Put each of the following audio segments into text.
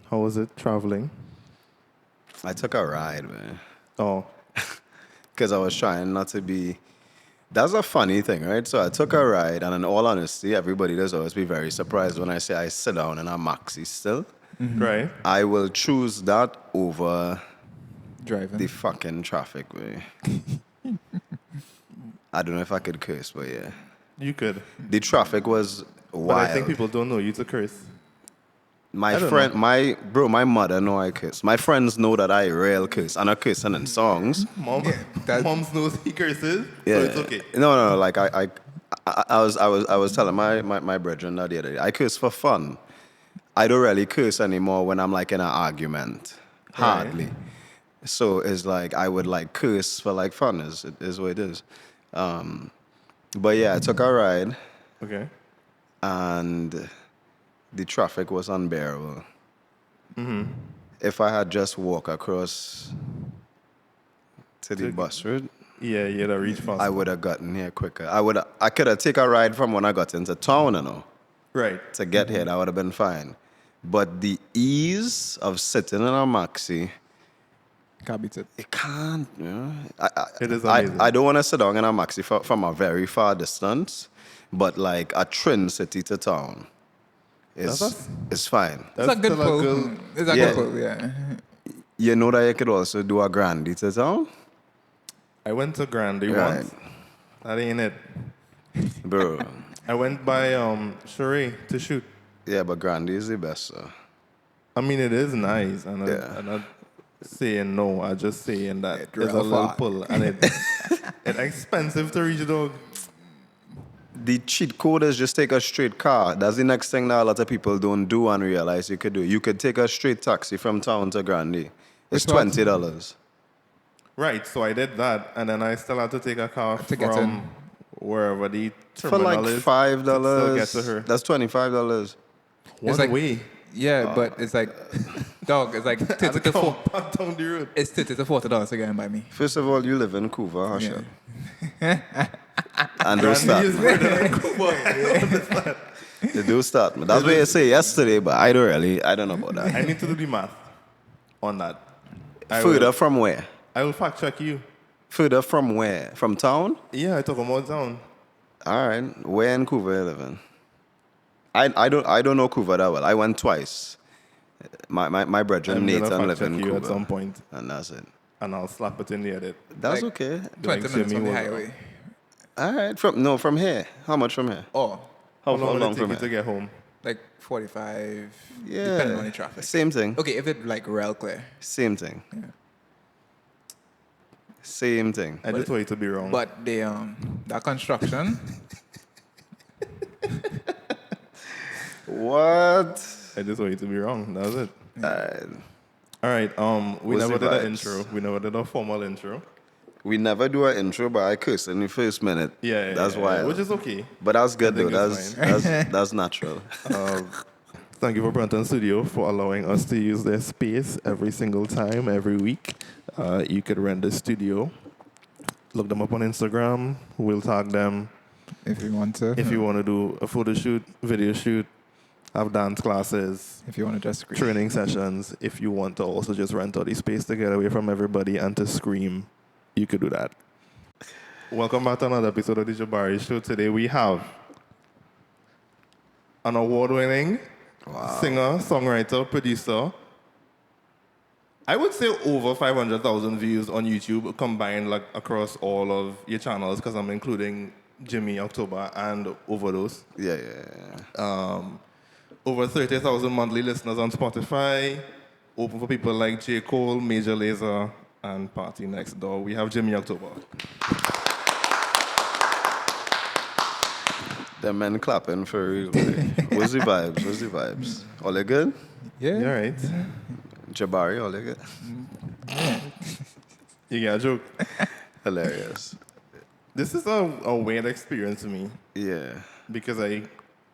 How was it traveling? I took a ride, man. Oh, Because I was trying not to be. That's a funny thing, right? So I took a ride, and in all honesty, everybody does always be very surprised when I say I sit down in a maxi still. right. I will choose that over Driving. the fucking traffic, way. I don't know if I could curse, but yeah. You could. The traffic was wild. But I think people don't know you to curse. My I don't friend, know. my mother know I curse. My friends know that I real curse. And I cursing in songs. Mom, that- Mom's knows he curses, Yeah. so it's okay. No. Like I was telling my brethren that the other day. I curse for fun. I don't really curse anymore when I'm like in an argument. Hardly. So it's like I would like curse for like fun. Is what it is. But yeah, I took a ride Okay. and the traffic was unbearable. Mm-hmm. If I had just walked across to the bus route, Yeah, you had to reach fast. I would have gotten here quicker. I could have taken a ride from when I got into town, Right. to get here. That would have been fine. But the ease of sitting in a maxi, Can't beat it. it can't. It is amazing. I don't want to sit down in a maxi from a very far distance, but like a train city to town is fine. It's a That's good still a pull. good- It's a Yeah. good pull, yeah. You know that you could also do a grandie to town? I went to Grande Right. once. That ain't it. Bro. I went by Sheree to shoot. Yeah, but grandie is the best, sir. I mean, it is nice, and Yeah. I'm not saying no. I just saying that It's it's a real little far. pull, and it's expensive to reach, dog. The cheat code is just take a straight car. That's the next thing that a lot of people don't do and realize you could do. You could take a straight taxi from town to Grande. It's Which one? $20. Right, so I did that, and then I still had to take a car To get from in. wherever the For terminal like is. $5. To get to her. That's $25. One like- way. Yeah, but it's like, dog, it's like $30 to Come $40. back down the road. It's $30 to $40 again by me. First of all, you live in Couva, huh, Yeah. Shep? And don't Grande start. is further than Cuba. They do start. Man. That's what you say yesterday, but I don't know about that. I need to do the math on that. Further from where? I will fact check you. Further from where? From town? Yeah, I took them all down. All right. Where in Couva you living? I don't know Couva that well. I went twice. My brethren I'm gonna Nathan fact live check in you at some Couva. point, And that's it. and I'll slap it in the edit. That's Like- okay. 20 Like minutes Jimmy from the was- highway. All right. From here. How much from here? Oh, How long will it take from you to here? get home? like 45, Yeah. depending on the traffic. Same thing. Okay, if it like real clear. Same thing. Yeah. Same thing. I just want you to be wrong. But the that construction, What? I just want you to be wrong. That was it. Uh, All right. We What's never the did an vibes? intro. We never did a formal intro. we never do an intro, but I cursed in the first minute. Yeah, That's yeah, why. which is okay. But that's good I though. think it's That's natural. Thank you for Brunton Studio for allowing us to use their space every single time, every week. You could rent the studio. Look them up on Instagram. We'll tag them if you want to. if you want to do a photo shoot, video shoot, have dance classes, If you want to just scream. training sessions. If you want to also just rent out the space to get away from everybody and to scream, you could do that. Welcome back to another episode of the Jabari Show. Today we have an award-winning singer, songwriter, producer. I would say over 500,000 views on YouTube combined, like across all of your channels, because I'm including Jimmy October and Overdose. Yeah. Over 30,000 monthly listeners on Spotify. Open for people like J. Cole, Major Lazer, and Party Next Door. We have Jimmy October. The men clapping for real. What's the vibes? All they good? Yeah. You all right? Jabari, all they good? You got a joke? Hilarious. This is a weird experience to me Yeah. because I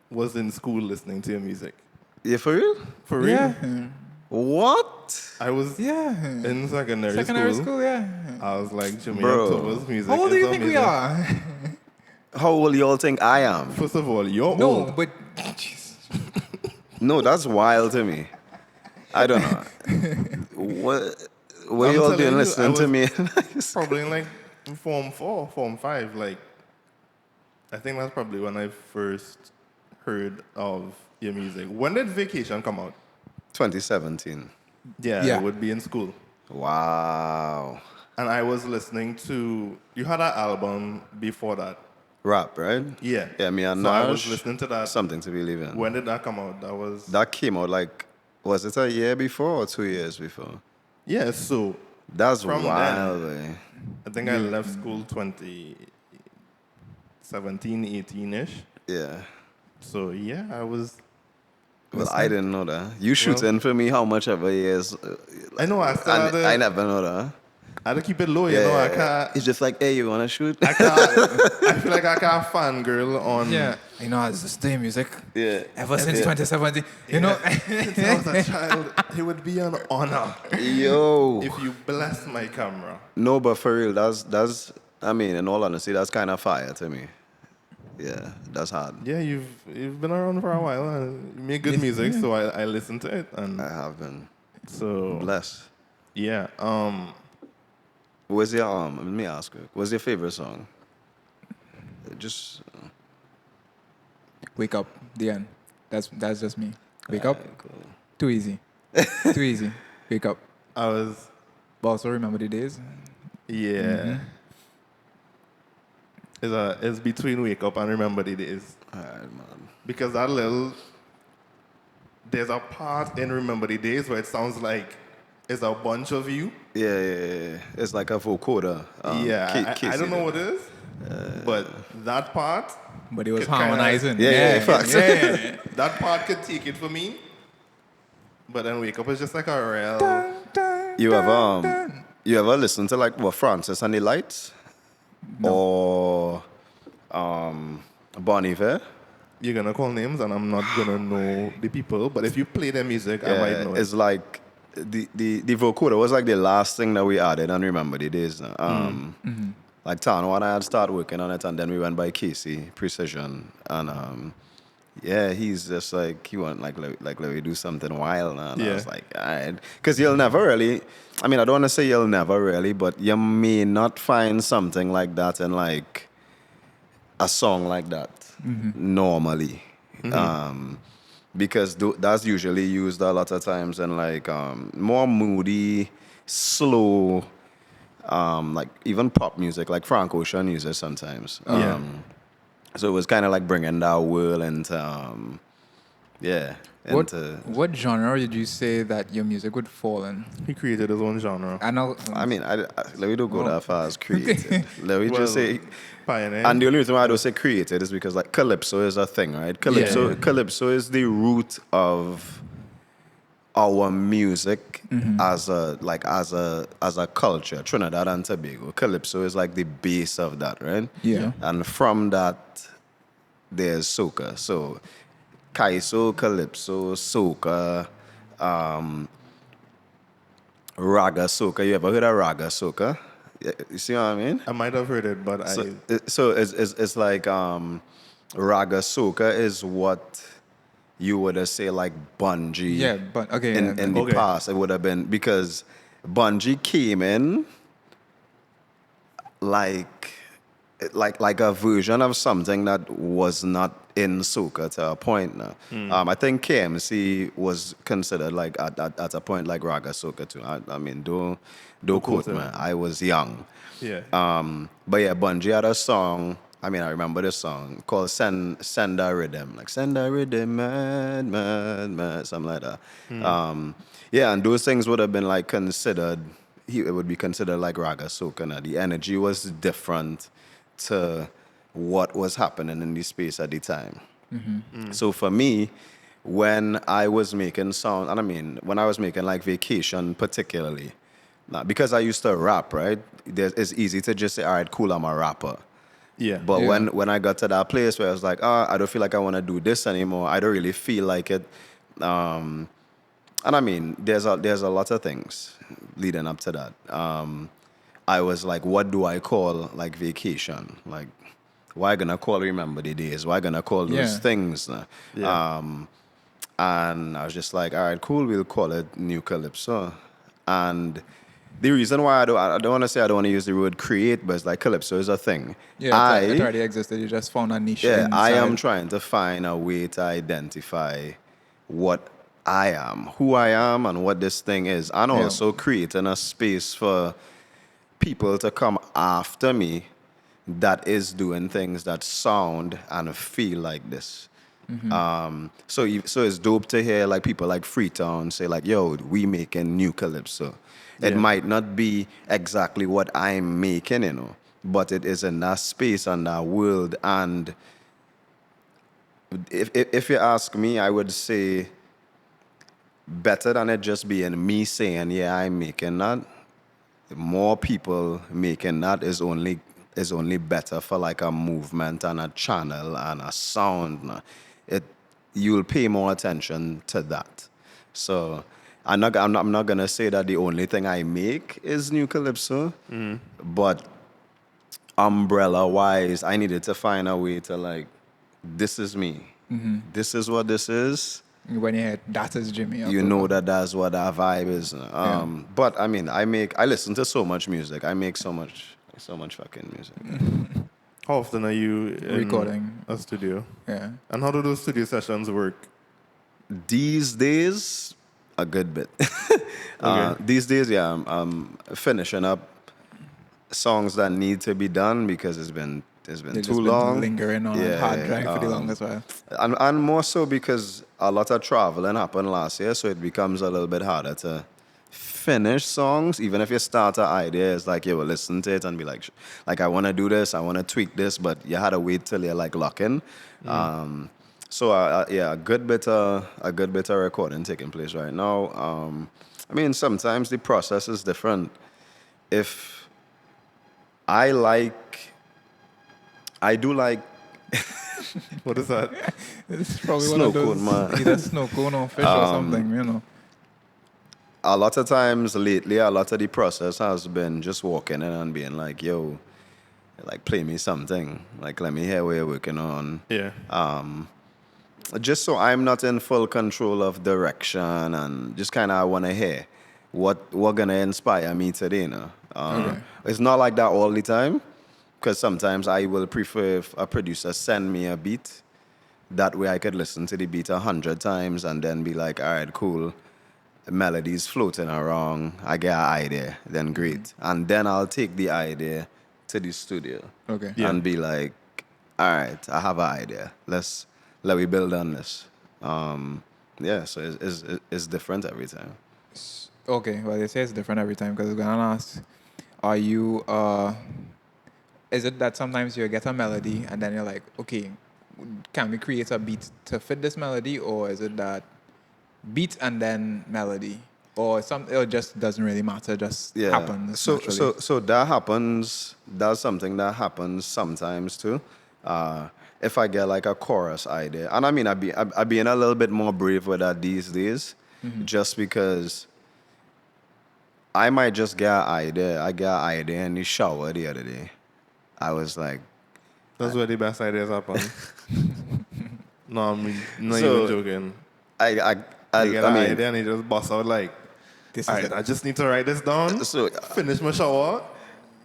was in school listening to your music. Yeah, for real? For real? Yeah. What? I was Yeah. in secondary school, yeah. I was like, Jimmy Bro. October's music How old do is you think we amazing. are? How old y'all think I am? First of all, you're No, old. but jeez. No, that's wild to me. I don't know. What I'm you all telling doing you, listening to me? Probably in like Form 4, Form 5. Like, I think that's probably when I first heard of your music. When did Vacation come out? 2017. Yeah, Yeah. I would be in school. Wow. And I was listening to, you had an album before that. Rap, right? Yeah. Yeah, me and So I Naj, was listening to that. Something to believe in. When did that come out? That was, That came out like, was it a year before or 2 years before? yeah, so That's from wild, then, eh? I think I left school 2017, 18-ish. Yeah. So yeah, I was, Well, I didn't know that. You shoot Well- in for me how much ever years. I know, I still had to, I never know that. I had to keep it low, you know, I can't, It's just like, hey, you want to shoot? I feel like I can't fangirl on, Yeah. You know, it's the same music. Yeah. Ever since 2017. You know, since I was a child, it would be an honor Yo. if you bless my camera. No, but for real, that's, I mean, in all honesty, that's kind of fire to me. Yeah, that's hard. Yeah, you've been around for a while and you make good music, so I listen to it, and I have been so blessed. yeah. What's your, let me ask you, what's your favorite song? Just, wake up. The end. That's just me. Wake up. cool. Too easy. Too easy. Wake up. I was But also remember the days. yeah. It's between wake up and remember the days, All right, man. because there's a part in remember the days where it sounds like it's a bunch of you. Yeah. It's like a vocoder. I don't know what it is, but that part. But it was could kinda- harmonizing. Yeah, facts. yeah. That part could take it for me, but then wake up is just like a real. You ever listen to like what Francis and the Lights? Or Bon Iver? You're gonna call names, and I'm not gonna know the people. But if you play their music, I might know It's it. like the vocoder was like the last thing that we added and remember the days. Like Tano and I had started working on it, and then we went by Casey Precision, and he's just like he want like let me do something wild, and I Yeah. was like, all right, because you'll never really. I mean, I don't want to say you'll never really, but you may not find something like that in like a song like that normally. Because that's usually used a lot of times in like more moody, slow, like even pop music, like Frank Ocean uses sometimes. Yeah. So it was kind of like bringing that world into, What genre did you say that your music would fall in? He created his own genre. I know. I mean, let me don't go that far as created. Let me just say, Pioneer. and the only reason why I don't say created is because like calypso is a thing, right? Calypso is the root of our music as a culture, Trinidad and Tobago. Calypso is like the base of that, right? Yeah. And from that, there's soca. So, Kaiso, Calypso, soca, raga soca. You ever heard of raga soca? You see what I mean? I might have heard it, but So it's like raga soca is what you would say like bungee. Yeah, but okay. In the Okay. past, it would have been because bungee came in like a version of something that was not in soca to a point now. I think KMC was considered like at a point like raga soca too. I mean, don't quote me. I was young. yeah. But yeah, Bungie had a song. I mean, I remember this song called Send a Rhythm. Like, Send a Rhythm, man, man, man, something like that. Yeah, and those things would have been like considered, it would be considered like raga soca. Now. The energy was different to what was happening in the space at the time. So for me, when I was making sound, and I mean, when I was making like Vacation particularly, because I used to rap, right? It's easy to just say, all right, cool, I'm a rapper. Yeah. But when I got to that place where I was like, I don't feel like I want to do this anymore. I don't really feel like it. And I mean, there's a lot of things leading up to that. I was like, what do I call like Vacation? Like, why gonna call Remember the Days? Why gonna call those things? Yeah. And I was just like, all right, cool, we'll call it New Calypso. And the reason why I don't want to say I don't want to use the word create, but it's like Calypso is a thing. Yeah, it already existed. You just found a niche Yeah, I am inside. trying to find a way to identify what I am, who I am, and what this thing is, and Yeah. also creating a space for people to come after me that is doing things that sound and feel like this. So it's dope to hear like people like Freetown say like, "Yo, we making new calypso." It Yeah. might not be exactly what I'm making, but it is in that space and that world. And if you ask me, I would say better than it just being me saying, "Yeah, I'm making that." More people making that is only better for like a movement and a channel and a sound. It You'll pay more attention to that. So I'm not gonna say that the only thing I make is new calypso, but umbrella wise, I needed to find a way to like, this is me. This is what this is. When you hear that is Jimmy. You know that that's what our vibe is. But I mean, I listen to so much music. I make so much fucking music. How often are you in Recording. a studio? Yeah. And how do those studio sessions work? These days, a good bit. Okay. These days, yeah, I'm finishing up songs that need to be done because it's been They've too just been long. lingering on a hard drive for the longest while. And more so because a lot of traveling happened last year, so it becomes a little bit harder to finish songs. Even if you start an idea, it's like you will listen to it and be like I want to do this, I want to tweak this, but you had to wait till you're like lock in. So yeah, a good bit of recording taking place right now. I mean, sometimes the process is different. If I do like What is that? It's probably Snow one of those cone, man. either snow cone or fish or something. a lot of times lately, a lot of the process has been just walking in and being like, yo, like play me something. Like let me hear what you're working on. Yeah. Just so I'm not in full control of direction and just kind of want to hear what gonna inspire me today. Okay. It's not like that all the time because sometimes I will prefer if a producer send me a beat. That way I could listen to the beat 100 times and then be like, all right, cool. The melody's floating around. I get an idea. Then great. And then I'll take the idea to the studio. Okay. Yeah. And be like, all right, I have an idea. Let me build on this. Yeah, so it's different every time. Okay, well, they say it's different every time because I was going to ask, are you, is it that sometimes you get a melody and then you're like, okay, can we create a beat to fit this melody, or is it that beat and then melody? Or it just doesn't really matter, just happens So naturally? so that happens. That's something that happens sometimes too. If I get like a chorus idea, and I mean I being a little bit more brave with that these days, just because I might just get an idea. I got an idea in the shower the other day. I was like, That's where the best ideas happen. No, I mean, not So- even joking. I You get mean, an idea and you just bust out like, This all is right, it. I just need to write this down, so finish my shower.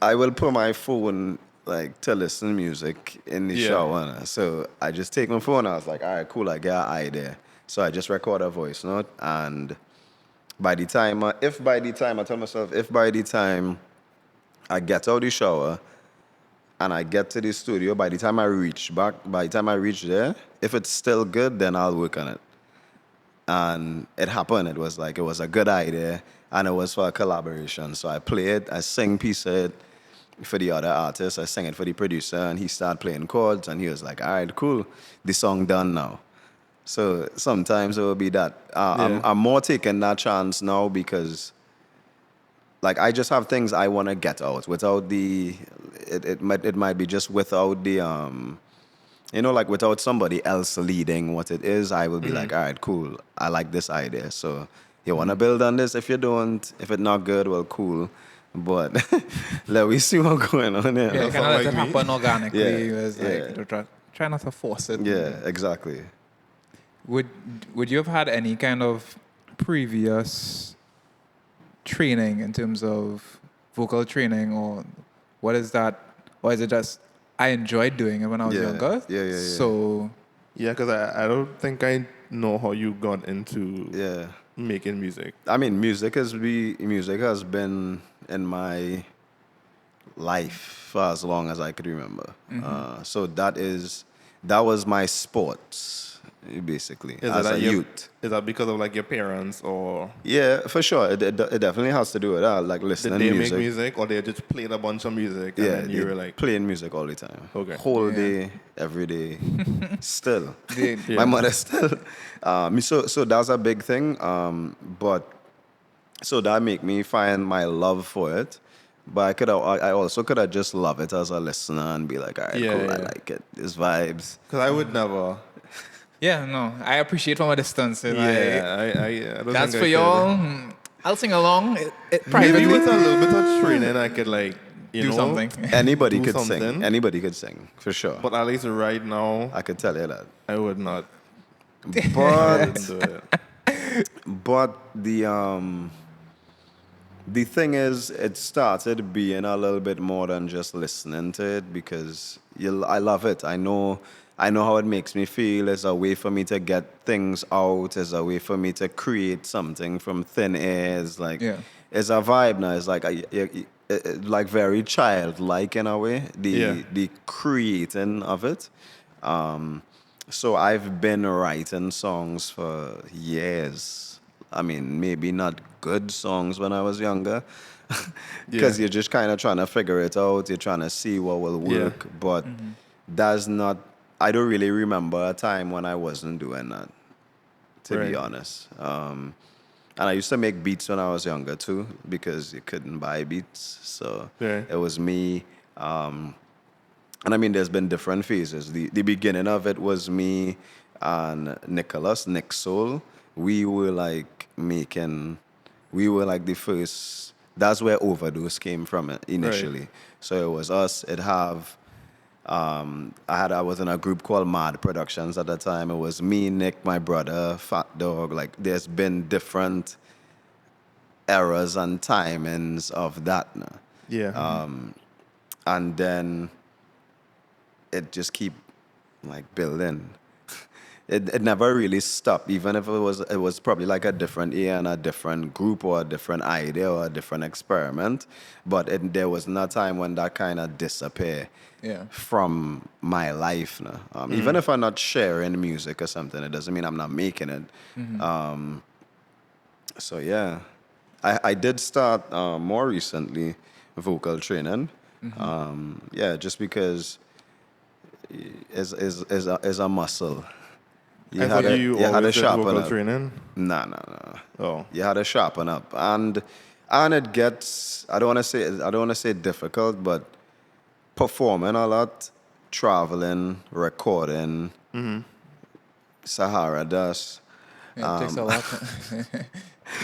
I will put my phone like to listen to music in the Yeah. shower. So I just take my phone. I was like, all right, cool. I got an idea. So I just record a voice note, and by the time I tell myself, if by the time I get out the shower and I get to the studio, by the time I reach there, if it's still good, then I'll work on it. And it happened. It was a good idea, and it was for a collaboration. So I play it, I sing piece of it for the other artist, I sang it for the producer, and he started playing chords, and he was like, all right, cool, the song done now. So sometimes it will be that. Yeah. I'm more taking that chance now because like I just have things I want to get out without it might be just without the like without somebody else leading what it is. I will be like, all right, cool, I like this idea, so you want to build on this. If you don't, if it's not good, well, cool, but let me see what's going on here. Yeah, That kind of sound let like it me. happen organically. Yeah, It was like, yeah. try not to force it. Yeah, exactly. Would you have had any kind of previous training in terms of vocal training, or what is that? Or is it just I enjoyed doing it when I was Yeah. younger? Yeah. So Yeah, because I don't think I know how you got into Yeah. making music. I mean, music has been in my life for as long as I could remember. So that was my sports, basically, Is as that a youth. Is that because of like your parents, or Yeah, for sure. It definitely has to do with that, like did listening they music. make music, or they just played a bunch of music and Yeah, then you they were like, playing music all the time. Okay. Whole Yeah. day, every day. Still. they, My mother still. So that's a big thing. But so that make me find my love for it. But I also could have just love it as a listener and be like, all right, Yeah, cool, I yeah. like it. It's vibes. because I would never. yeah, no, I appreciate from a distance. And I don't that's think for I y'all. could. I'll sing along Maybe privately. with a little bit of training, I could like Do something. Anybody do could sing. something. Anybody could sing, for sure. But at least right now, I could tell you that. I would not. I But wouldn't do it. but the thing is, it started being a little bit more than just listening to it because I love it. I know how it makes me feel. It's a way for me to get things out. It's a way for me to create something from thin air. It's like Yeah. it's a vibe now. It's like like very childlike in a way. The creating of it. So I've been writing songs for years. I mean, maybe not good songs when I was younger, because Yeah. you're just kind of trying to figure it out. You're trying to see what will Yeah. work, but that's not. I don't really remember a time when I wasn't doing that, to be Right. honest. And I used to make beats when I was younger too, because you couldn't buy beats. So Yeah. it was me. And I mean, there's been different phases. The beginning of it was me and Nick Soul. We were like the first, that's where Overdose came from initially. So it was us, I was in a group called Mad Productions at the time. It was me, Nick, my brother, Fat Dog. Like, there's been different eras and timings of that now. Yeah. And then it just keep like building. It never really stopped, even if it was probably like a different year and a different group or a different idea or a different experiment. But there was no time when that kind of disappeared Yeah. from my life now. Even if I'm not sharing music or something, it doesn't mean I'm not making it. So yeah, I did start more recently vocal training. Yeah, just because is a muscle. I thought you had to always did sharpen vocal up. training. Nah. Oh. You had to sharpen up, and it gets. I don't want to say difficult, but performing a lot, traveling, recording, Sahara dust, It takes a lot.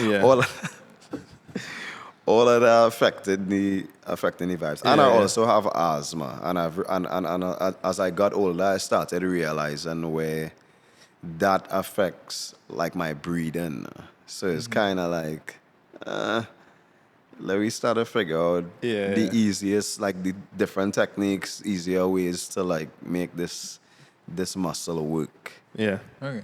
Yeah. all of that affecting the vibes. And I Yeah. also have asthma, and as I got older, I started realizing where that affects like my breathing. So it's kind of like, let me start to figure out the easiest, like the different techniques, easier ways to like make this muscle work. Yeah. Okay.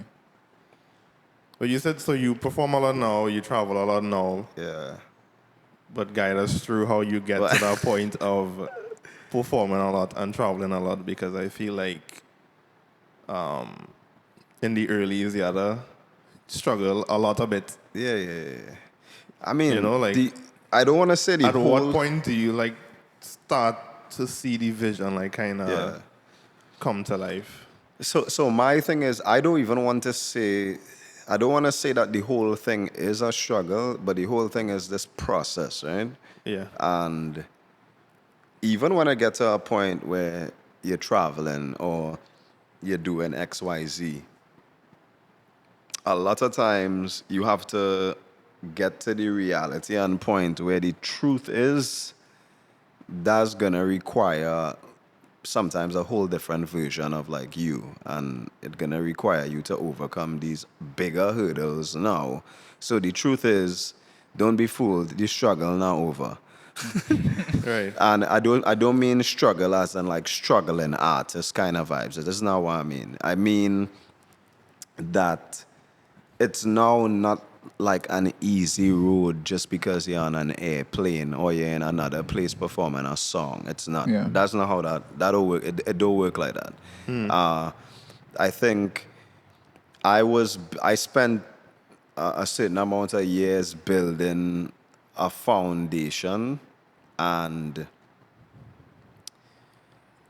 But you said so you perform a lot now, you travel a lot now, Yeah. but guide us through how you get to that point of performing a lot and traveling a lot, because I feel like in the early years you had to struggle a lot a bit. Yeah. I mean, You know, like, I don't want to say the At whole. what point do you like start to see the vision like kind of Yeah. come to life? So my thing is, I don't want to say that the whole thing is a struggle, but the whole thing is this process, right? Yeah. And even when I get to a point where you're traveling or you're doing XYZ, a lot of times you have to get to the reality and point where the truth is that's gonna require sometimes a whole different version of like you, and it's gonna require you to overcome these bigger hurdles now. So the truth is, don't be fooled. The struggle not over. Right. And I don't mean struggle as in like struggling artist kind of vibes. That's not what I mean. I mean that it's now not like an easy road just because you're on an airplane or you're in another place performing a song. It's not. Yeah. That's not how that'll work. It don't work like that. I think I spent a certain amount of years building a foundation and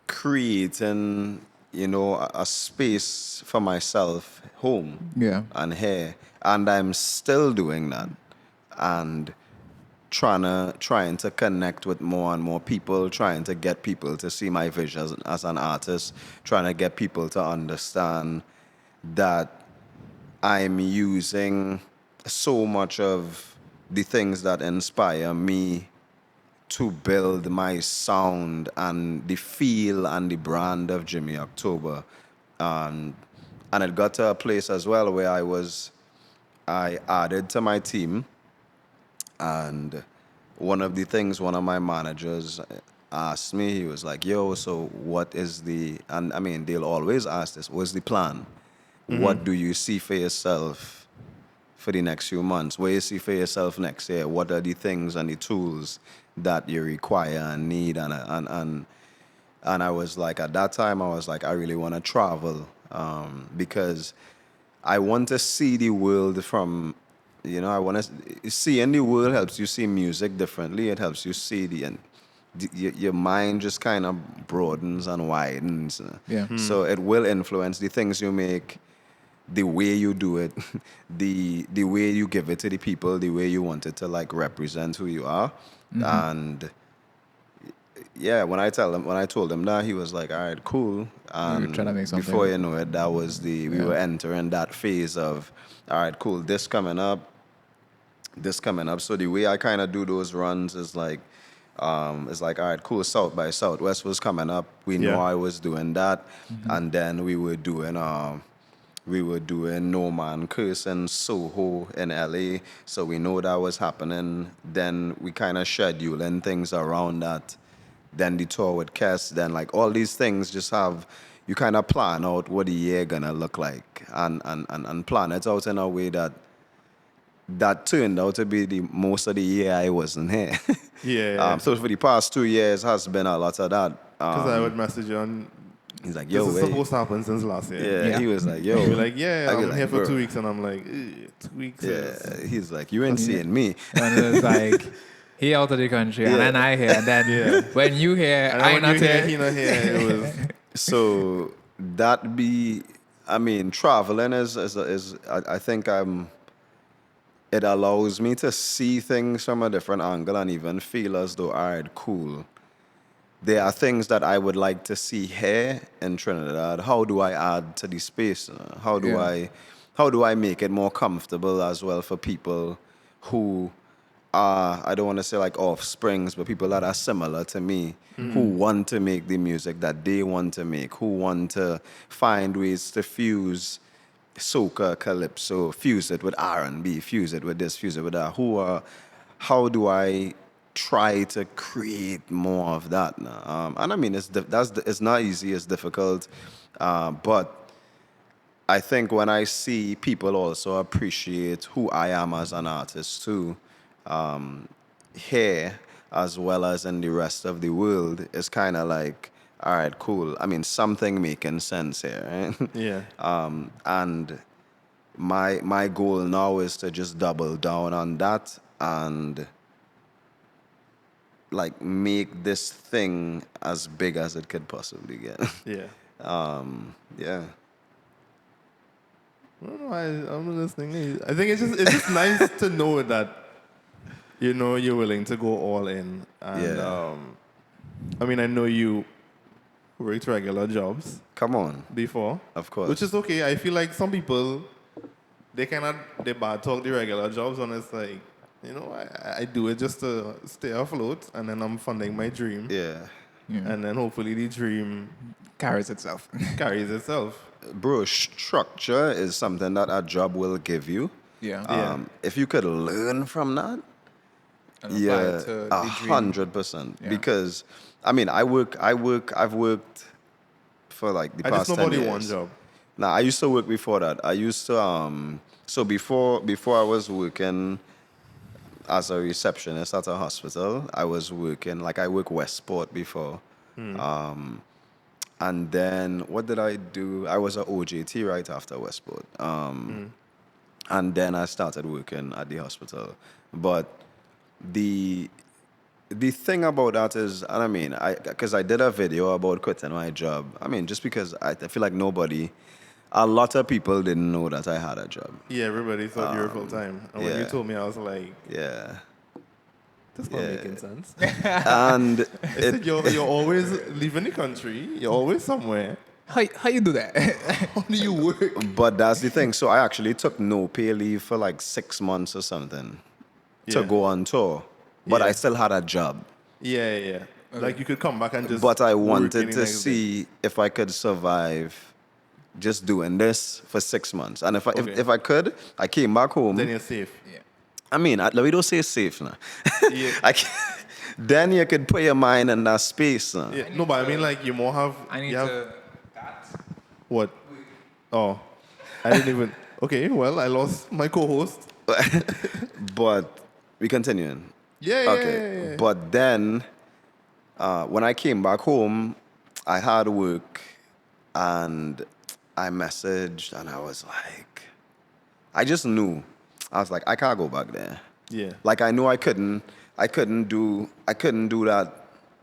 creating, a space for myself home Yeah. and here. And I'm still doing that. And trying to connect with more and more people, trying to get people to see my vision as an artist, trying to get people to understand that I'm using so much of the things that inspire me to build my sound and the feel and the brand of Jimmy October. Um, and it got to a place as well where I added to my team, and one of the things one of my managers asked me, he was like, yo, so what is and I mean, they'll always ask this, what's the plan? What do you see for yourself for the next few months? What do you see for yourself next year? What are the things and the tools that you require and need? And I was like, at that time, I was like, I really want to travel, because I want to see the world from, I want to see, and the world helps you see music differently. It helps you see your mind just kind of broadens and widens. Yeah. So it will influence the things you make, the way you do it, the way you give it to the people, the way you want it to like represent who you are. And yeah, when I told him that, he was like, all right, cool. And trying to make something. before you know it, that was we were entering that phase of, all right, cool, this coming up. So the way I kind of do those runs is like, all right, cool, South by Southwest was coming up. We know Yeah. I was doing that. And then we were doing No Man Curse in Soho in LA. So we know that was happening. Then we kind of scheduling things around that. Then the tour with Kes, then like all these things just have, you kind of plan out what the year gonna look like and plan it out in a way that turned out to be the most of the year I wasn't here. Yeah. So for the past 2 years has been a lot of that. Because I would message you on. He's like, This yo, is wait. supposed to happen since last year. Yeah, he was like, yo. You'd be like, yeah, I'd be I'm like, here for bro. 2 weeks, and I'm like, 2 weeks. Yeah, he's like, you ain't seeing me. And it's like, he out of the country, and then I here. And then when you here, And I when not you hear here. he not here, it was. So traveling I think it allows me to see things from a different angle and even feel as though, all right, cool. There are things that I would like to see here in Trinidad. How do I add to the space? How do I make it more comfortable as well for people who are, I don't want to say like offsprings, but people that are similar to me, who want to make the music that they want to make, who want to find ways to fuse soca, calypso, fuse it with R&B, fuse it with this, fuse it with that. How do I try to create more of that now? And I mean, it's not easy, it's difficult, but I think when I see people also appreciate who I am as an artist too, here as well as in the rest of the world, it's kind of like, all right, cool. I mean, something making sense here, right? Yeah. And my goal now is to just double down on that and like make this thing as big as it could possibly get. Yeah. Yeah. I don't know. I'm listening. I think it's just nice to know that you're willing to go all in. And Yeah. I mean, I know you worked regular jobs Come on. before, Of course. which is okay. I feel like some people they bad talk the regular jobs, and it's like, I do it just to stay afloat, and then I'm funding my dream. Yeah. and then hopefully the dream Carries itself. carries itself. Bro, structure is something that a job will give you. Yeah. Yeah. If you could learn from that, And apply yeah, it to the dream. 100%. Yeah. Because I've worked for like the I just past know 10 about the years. one job. Now I used to work before that. I used to so before I was working as a receptionist at a hospital, I was working like I worked Westport before. And then what did I do? I was at OJT right after Westport. And then I started working at the hospital. But the the thing about that is, and I mean, because I did a video about quitting my job. I mean, just because I feel like a lot of people didn't know that I had a job. Yeah, everybody thought you were full time. And when you yeah. told me, I was like, Yeah. that's not Yeah. making sense. And I said, you're always leaving the country. You're always somewhere. How you do that? How do you work? but that's the thing. So I actually took no pay leave for like 6 months or something to Yeah. go on tour. But Yeah. I still had a job. Yeah, yeah, yeah. Like you could come back and just. But I work wanted any to next day. see if I could survive just doing this for 6 months. And if I could, I came back home. Then you're safe. Yeah. I mean, we don't say safe now. Yeah. Then you could put your mind in that space now. Yeah. No, but I mean, like you more have. I need you have, to. That. What? Oh, I didn't even. Okay, well, I lost my co-host. But we continuing. Yeah, yeah, Okay. yeah, yeah. But then, when I came back home, I had work, and I messaged, and I was like, I just knew. I was like, I can't go back there. Yeah. Like I knew I couldn't do that.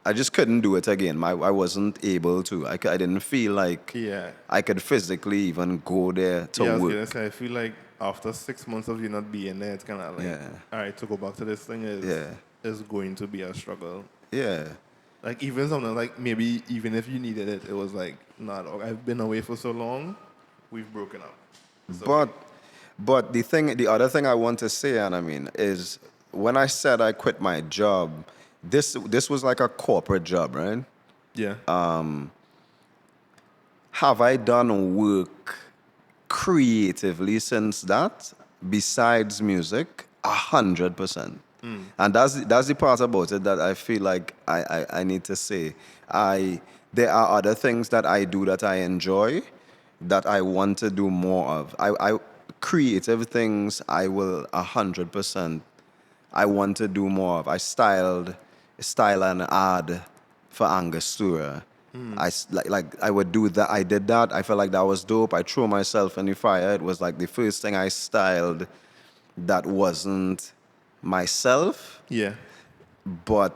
I just couldn't do it again. I wasn't able to. I didn't feel like Yeah. I could physically even go there to Yeah, I was work. gonna say, I feel like after 6 months of you not being there, it's kind of like, Yeah. all right, to go back to this thing is going to be a struggle. Yeah. Like even something like maybe even if you needed it, it was like, nah, dog, I've been away for so long, we've broken up. So, But the other thing I want to say, and I mean, is when I said I quit my job, this was like a corporate job, right? yeah, Have I done work creatively since that, besides music? 100%. And that's the part about it that I feel like I need to say. There are other things that I do that I enjoy, that I want to do more of. I creative things I will 100%. I want to do more of. I style an ad for Angostura. I would do that. I did that. I felt like that was dope. I threw myself in the fire. It was like the first thing I styled that wasn't myself, yeah. but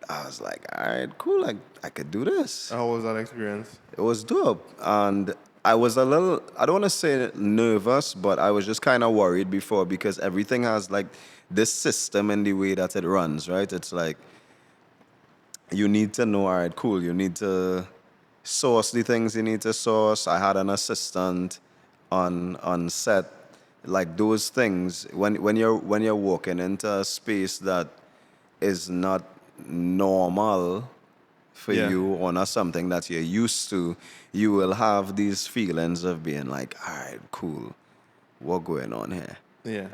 I was like, all right, cool. Like I could do this. How was that experience? It was dope. And I was a little, I don't want to say nervous, but I was just kind of worried before because everything has like this system in the way that it runs, right? It's like, you need to know, all right, cool. You need to source the things you need to source. I had an assistant on set. Like those things, when you're walking into a space that is not normal for Yeah. you or not something that you're used to, you will have these feelings of being like, all right, cool, what going on here? Yeah.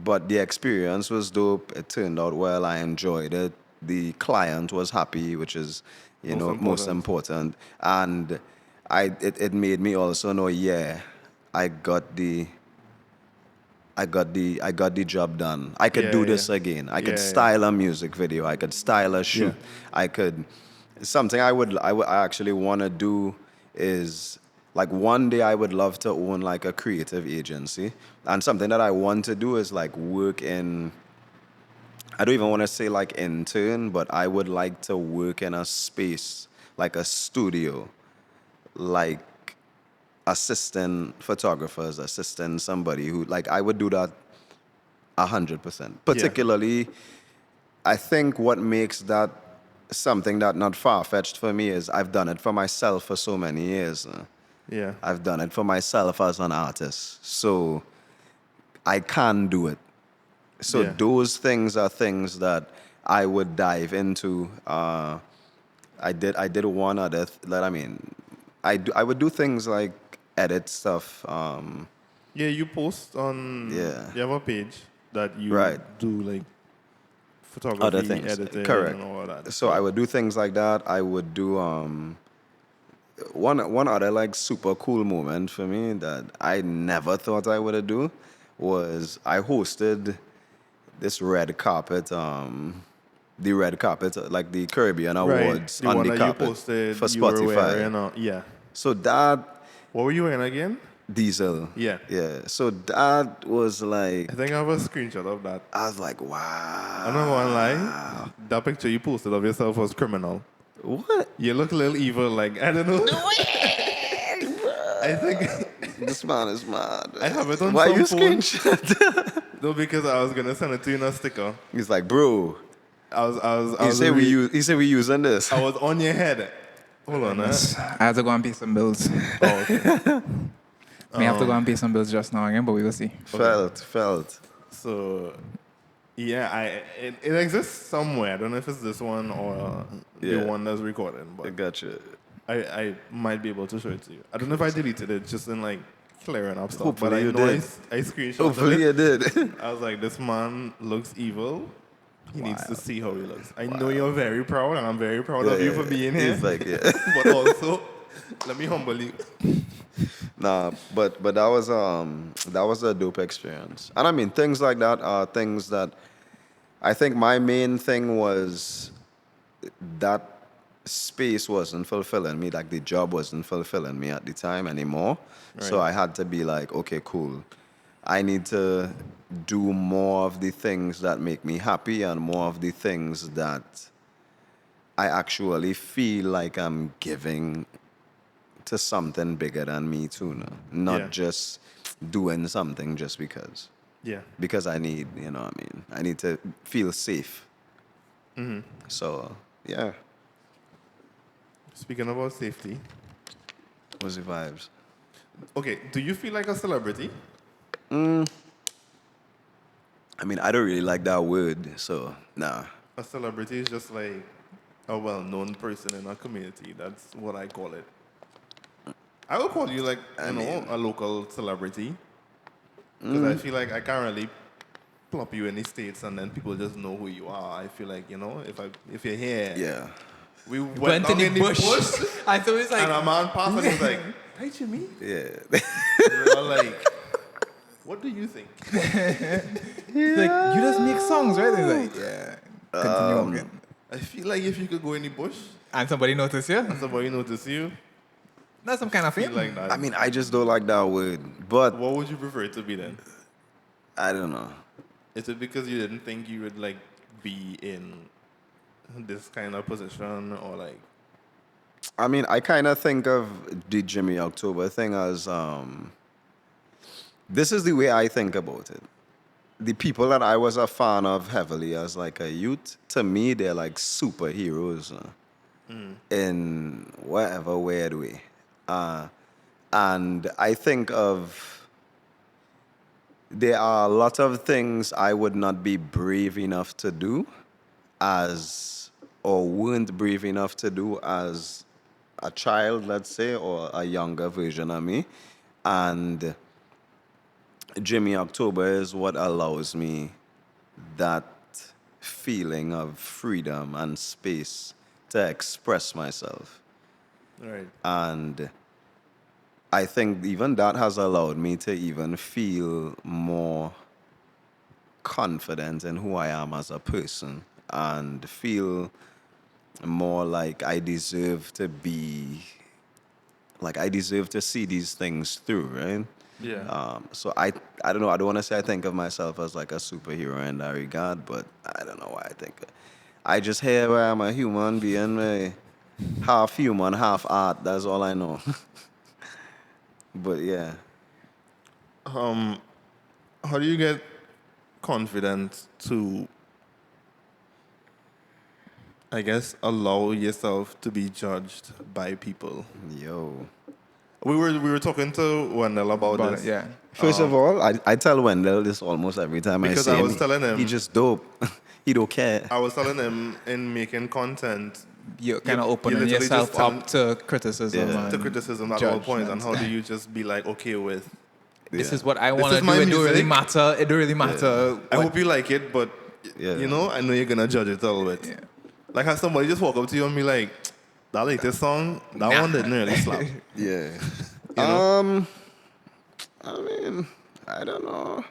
But the experience was dope. It turned out well. I enjoyed it. The client was happy, which is, most important. And it made me also know, I got the job done. I could Yeah, do this yeah. again. I could Yeah, yeah. style a music video. I could style a shoot. I could. Something I actually want to do is like one day I would love to own like a creative agency, and something that I want to do is like work in. I don't even want to say like intern, but I would like to work in a space like a studio, like assisting photographers, assisting somebody who like I would do that 100%. Particularly, I think what makes that something that not far-fetched for me is I've done it for myself for so many years. Yeah. I've done it for myself as an artist, so I can do it. So Yeah. those things are things that I would dive into I did one other. I would do things like edit stuff. Yeah, you post on. Yeah. You have a page that you Right. do like Other photography, things. editing, Correct. and all that. So I would do things like that. I would do one other like super cool moment for me that I never thought I would do was I hosted this red carpet the red carpet like the Caribbean Right, Awards the on one the that you carpet posted, for you were wearing, Spotify. yeah. So that What were you wearing again? Diesel. Yeah. Yeah. So that was like I think I have a screenshot of that. I was like, wow. I'm not gonna lie. That picture you posted of yourself was criminal. What? You look a little evil, like I don't know. I think This man is mad. I have it on Why some you phone. screenshot? No, because I was gonna send it to you in a sticker. He's like, bro. I was He said we using this. I was on your head. Hold on, I have to go and pay some bills. Oh, okay. May have to go and pay some bills just now again, but we will see. Felt. So, yeah, it exists somewhere. I don't know if it's this one or Yeah. the one that's recording, I but got you. I might be able to show it to you. I don't know if I deleted it, just in like clearing up stuff. Hopefully but I you know did. I screenshot Hopefully it. you did. I was like, this man looks evil. He needs to see how he looks. I know you're very proud, and I'm very proud of you for being here. He's like, yeah. But also, let me humble you. Nah, but that was a dope experience. And I mean things like that are things that I think my main thing was that space wasn't fulfilling me, like the job wasn't fulfilling me at the time anymore. So Right. I had to be like, okay, cool. I need to do more of the things that make me happy and more of the things that I actually feel like I'm giving to something bigger than me too, no? Not Yeah. just doing something just because. Yeah. Because I need, I need to feel safe. Mm-hmm. So, yeah, Speaking about safety, what's the vibes? okay, do you feel like a celebrity? I mean, I don't really like that word, so, nah. A celebrity is just like a well-known person in a community. That's what I call it. I would call you like, a local celebrity. Because I feel like I can't really plop you in the States and then people just know who you are. I feel like, if you're here, Yeah. we went down in the bush I thought it was like, and a man passed and was like, hi Jimmy. Yeah. We were like, what do you think? like, you just make songs, right? He's like, yeah. Continue walking. I feel like if you could go in the bush And somebody notice you. and somebody notice you, That's some kind of feel fame. like that. I mean, I just don't like that word, but What would you prefer it to be then? I don't know. Is it because you didn't think you would like be in this kind of position or like? I mean, I kind of think of the Jimmy October thing as this is the way I think about it. The people that I was a fan of heavily as like a youth, to me, they're like superheroes in whatever weird way. And I think of there are a lot of things I would not be brave enough to do or weren't brave enough to do as a child, let's say, or a younger version of me. And Jimmy October is what allows me that feeling of freedom and space to express myself. Right. And I think even that has allowed me to even feel more confident in who I am as a person and feel more like I deserve to see these things through, right? Yeah. So I don't know. I don't want to say I think of myself as like a superhero in that regard, but I don't know why I think. I just here where I'm a human being, half human, half art. That's all I know. But yeah, How do you get confident to, I guess, allow yourself to be judged by people? yo. We were talking to Wendell about But, this. yeah. First of all, I tell Wendell this almost every time Because I see I was him. telling him- He just dope. He don't care. I was telling him in making content, you're kind of You're opening literally yourself just telling- up to criticism. Yeah. and to criticism at all points, and judgment. how do you just be like okay with? This Yeah. is what I This want to is do. my It don't really music. matter. It don't really matter. I what- hope you like it, but Yeah. you know, I know you're gonna judge it a little bit. Yeah. Like how somebody just walk up to you and be like, "That latest song, that Nah. one didn't really slap." Yeah. You know? I mean, I don't know.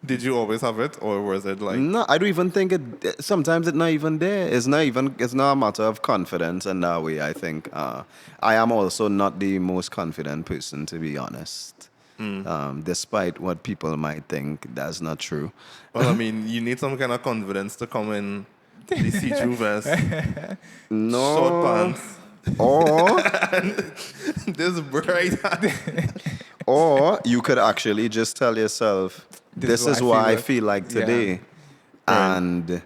Did you always have it, or was it like? No, I don't even think it. Sometimes it's not even there. It's not a matter of confidence in that way. I think I am also not the most confident person, to be honest. Despite what people might think, that's not true. Well, I mean, you need some kind of confidence to come in the see-through vest, No. short pants, Or this bright hat. or you could actually just tell yourself, this is what I feel like Yeah. today. Right. And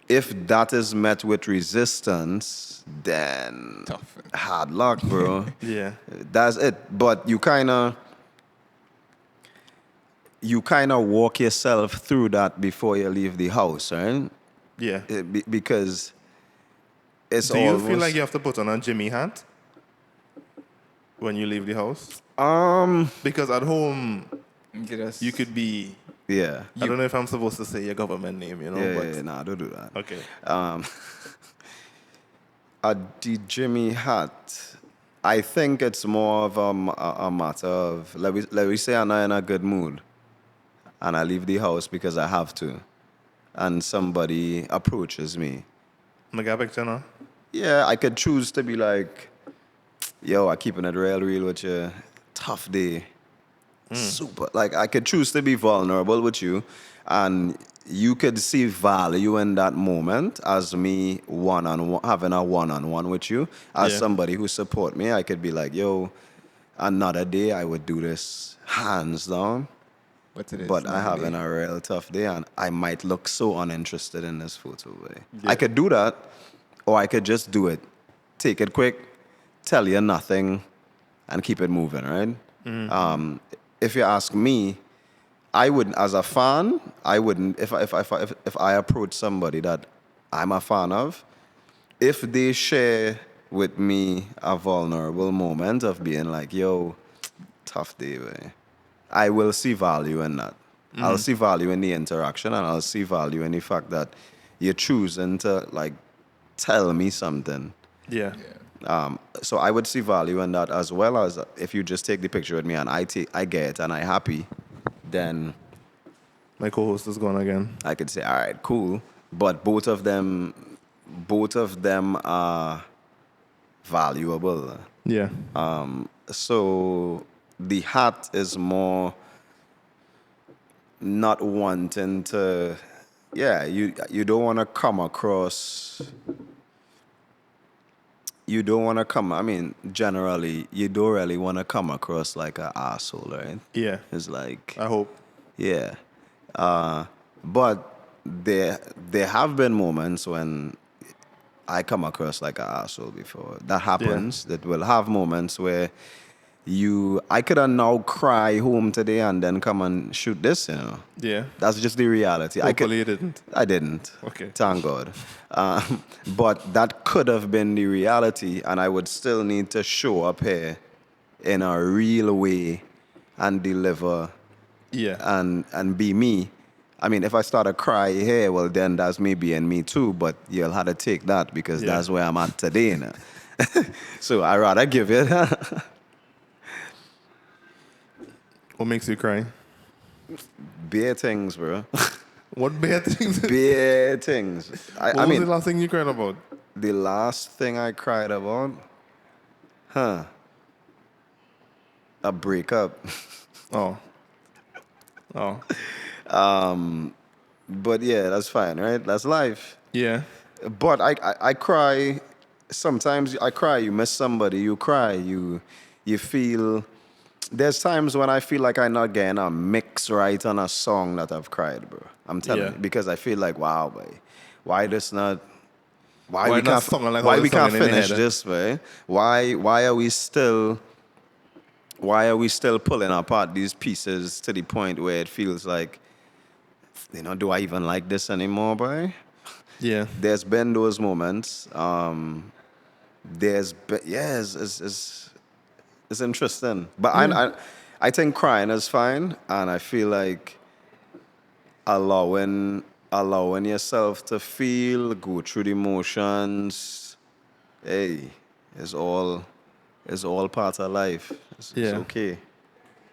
if that is met with resistance, then Tough. hard luck, bro. Yeah. That's it. But you kind of walk yourself through that before you leave the house, right? Yeah. Because it's Do you almost, feel like you have to put on a Jimmy hat when you leave the house? Because at home you could be. yeah. I don't know if I'm supposed to say your government name, you know. but Yeah, nah, don't do that. Okay. The Jimmy hat, I think it's more of a matter of, let me say I'm not in a good mood and I leave the house because I have to, and somebody approaches me. I got a picture now. Yeah, I could choose to be like, yo, I'm keeping it real with you. Tough day. Super. Like, I could choose to be vulnerable with you, and you could see value in that moment as me one-on-one, having a one-on-one with you. As Yeah. somebody who support me, I could be like, yo, another day I would do this hands down. But I having a real tough day, and I might look so uninterested in this photo. Boy. Yeah. I could do that, or I could just do it, take it quick, tell you nothing, and keep it moving, right? If you ask me, I wouldn't, as a fan, I wouldn't, if I approach somebody that I'm a fan of, if they share with me a vulnerable moment of being like, yo, tough day, boy, I will see value in that. I'll see value in the interaction, and I'll see value in the fact that you're choosing to like tell me something. Yeah. So I would see value in that, as well as if you just take the picture with me and I get it and I'm happy, then My co-host is gone again. I could say, all right, cool. But both of them are valuable. Yeah. So the hat is more not wanting to, yeah, you don't want to come across, I mean, generally, you don't really want to come across like an asshole, right? Yeah. It's like, I hope. yeah. But there have been moments when I come across like an asshole before. That happens. That will have moments where I could have now cry home today and then come and shoot this, you know. Yeah. That's just the reality. Hopefully you didn't. I didn't. Okay. Thank God. But that could have been the reality, and I would still need to show up here in a real way and deliver Yeah. and be me. I mean, if I start to cry here, well, then that's me being me too, but you'll have to take that because Yeah. that's where I'm at today. You know? So I'd rather give it. What makes you cry? Bare things, bro. What bad things? Bare things. What I was mean, the last thing you cried about? the last thing I cried about, a breakup. Oh. Oh. But yeah, that's fine, right? That's life. Yeah. But I cry. Sometimes I cry. You miss somebody. You cry. You feel. There's times when I feel like I'm not getting a mix right on a song that I've cried, bro. I'm telling Yeah. you, because I feel like, wow, boy, why this not? Why we not can't? song like Why how we it's can't sung in your finish head? this, way? Why are we still? Why are we still pulling apart these pieces to the point where it feels like, you know, do I even like this anymore, boy? Yeah. There's been those moments. It's interesting. But I think crying is fine, and I feel like allowing yourself to feel, go through the emotions, hey, it's all part of life. It's Yeah. okay.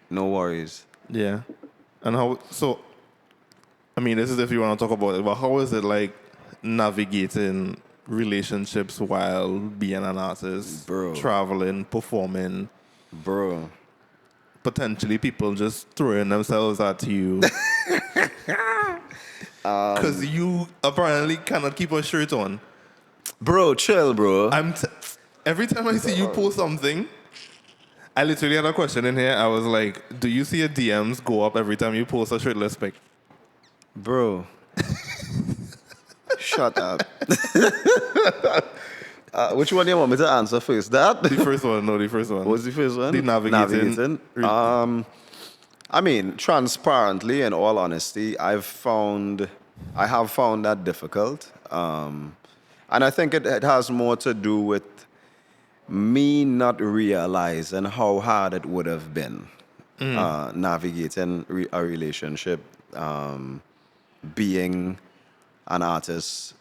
No worries. Yeah. And how, so, I mean, this is if you want to talk about it, but how is it like navigating relationships while being an artist, Bro. traveling, performing, Bro. potentially people just throwing themselves at you? Because you apparently cannot keep a shirt on. Bro, chill, bro. Every time I see you post something, I literally had a question in here. I was like, do you see your DMs go up every time you post a shirtless pic? Bro. Shut up. Which one do you want me to answer first? That? The first one, no, the first one. What was the first one? The navigating. I mean, transparently, in all honesty, I have found that difficult. And I think it has more to do with me not realizing how hard it would have been navigating a relationship, being an artist,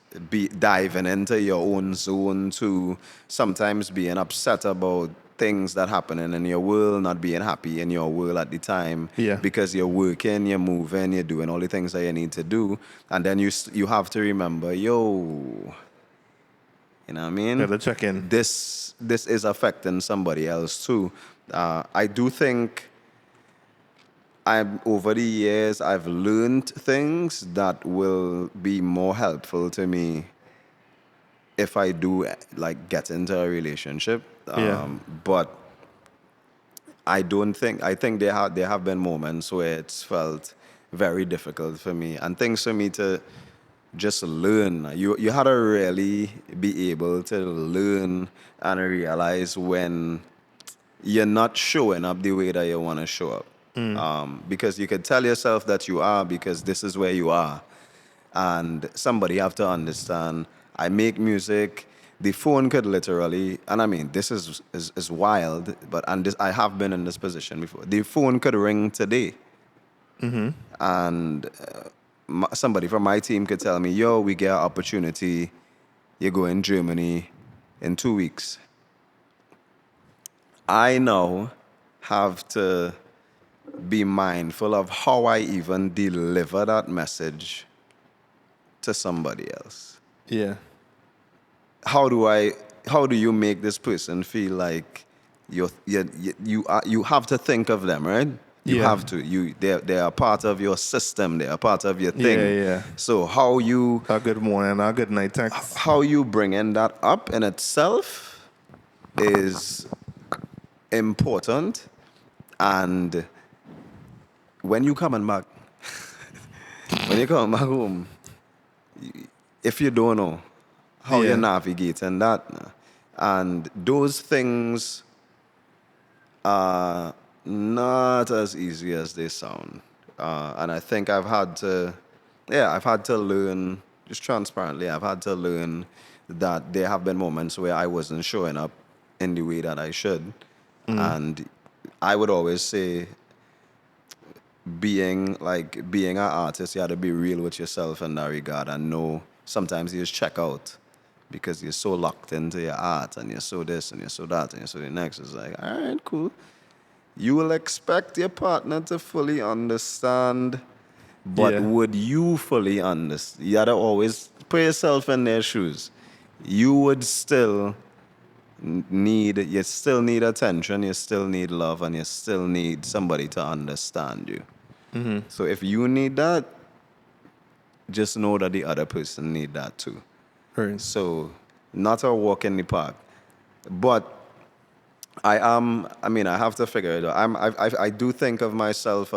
diving into your own zone, to sometimes being upset about things that happening in your world, not being happy in your world at the time, Yeah. because you're working, you're moving, you're doing all the things that you need to do, and then you have to remember, you know what I mean? Gotta check in. This is affecting somebody else too. I do think over the years I've learned things that will be more helpful to me if I do like get into a relationship. But I think there have been moments where it's felt very difficult for me, and things for me to just learn. You had to really be able to learn and realize when you're not showing up the way that you want to show up. Because you could tell yourself that you are, because this is where you are. And somebody have to understand, I make music. The phone could literally, and I mean, this is wild, but I have been in this position before. The phone could ring today. And somebody from my team could tell me, yo, we get an opportunity. You go in Germany in 2 weeks. I now have to be mindful of how I even deliver that message to somebody else. Yeah. How do you make this person feel like you have to think of them, right? You have to. They are part of your system. They are part of your thing. Yeah. So how you A good morning, a good night text. how you bringing that up in itself is important. And when you coming back home, if you don't know how you're navigating that, and those things are not as easy as they sound. And I think I've had to learn, just transparently, I've had to learn that there have been moments where I wasn't showing up in the way that I should. And I would always say, being an artist, you have to be real with yourself in that regard, and know sometimes you just check out because you're so locked into your art, and you're so this and you're so that and you're so the next. It's like, all right, cool. You will expect your partner to fully understand, but would you fully understand? You gotta always put yourself in their shoes. You still need attention, you still need love, and you still need somebody to understand you. So if you need that, just know that the other person need that too. Right. So not a walk in the park, but I have to figure it out. I do think of myself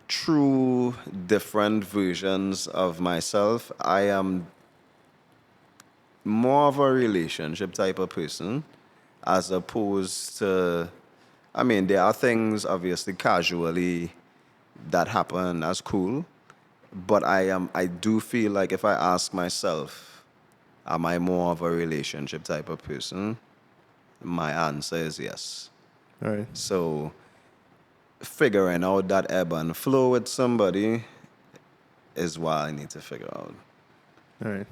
true different versions of myself. I am more of a relationship type of person, as opposed to, there are things obviously casually that happen as cool, But I do feel like if I ask myself, am I more of a relationship type of person? My answer is yes. All right. So figuring out that ebb and flow with somebody is what I need to figure out. All right.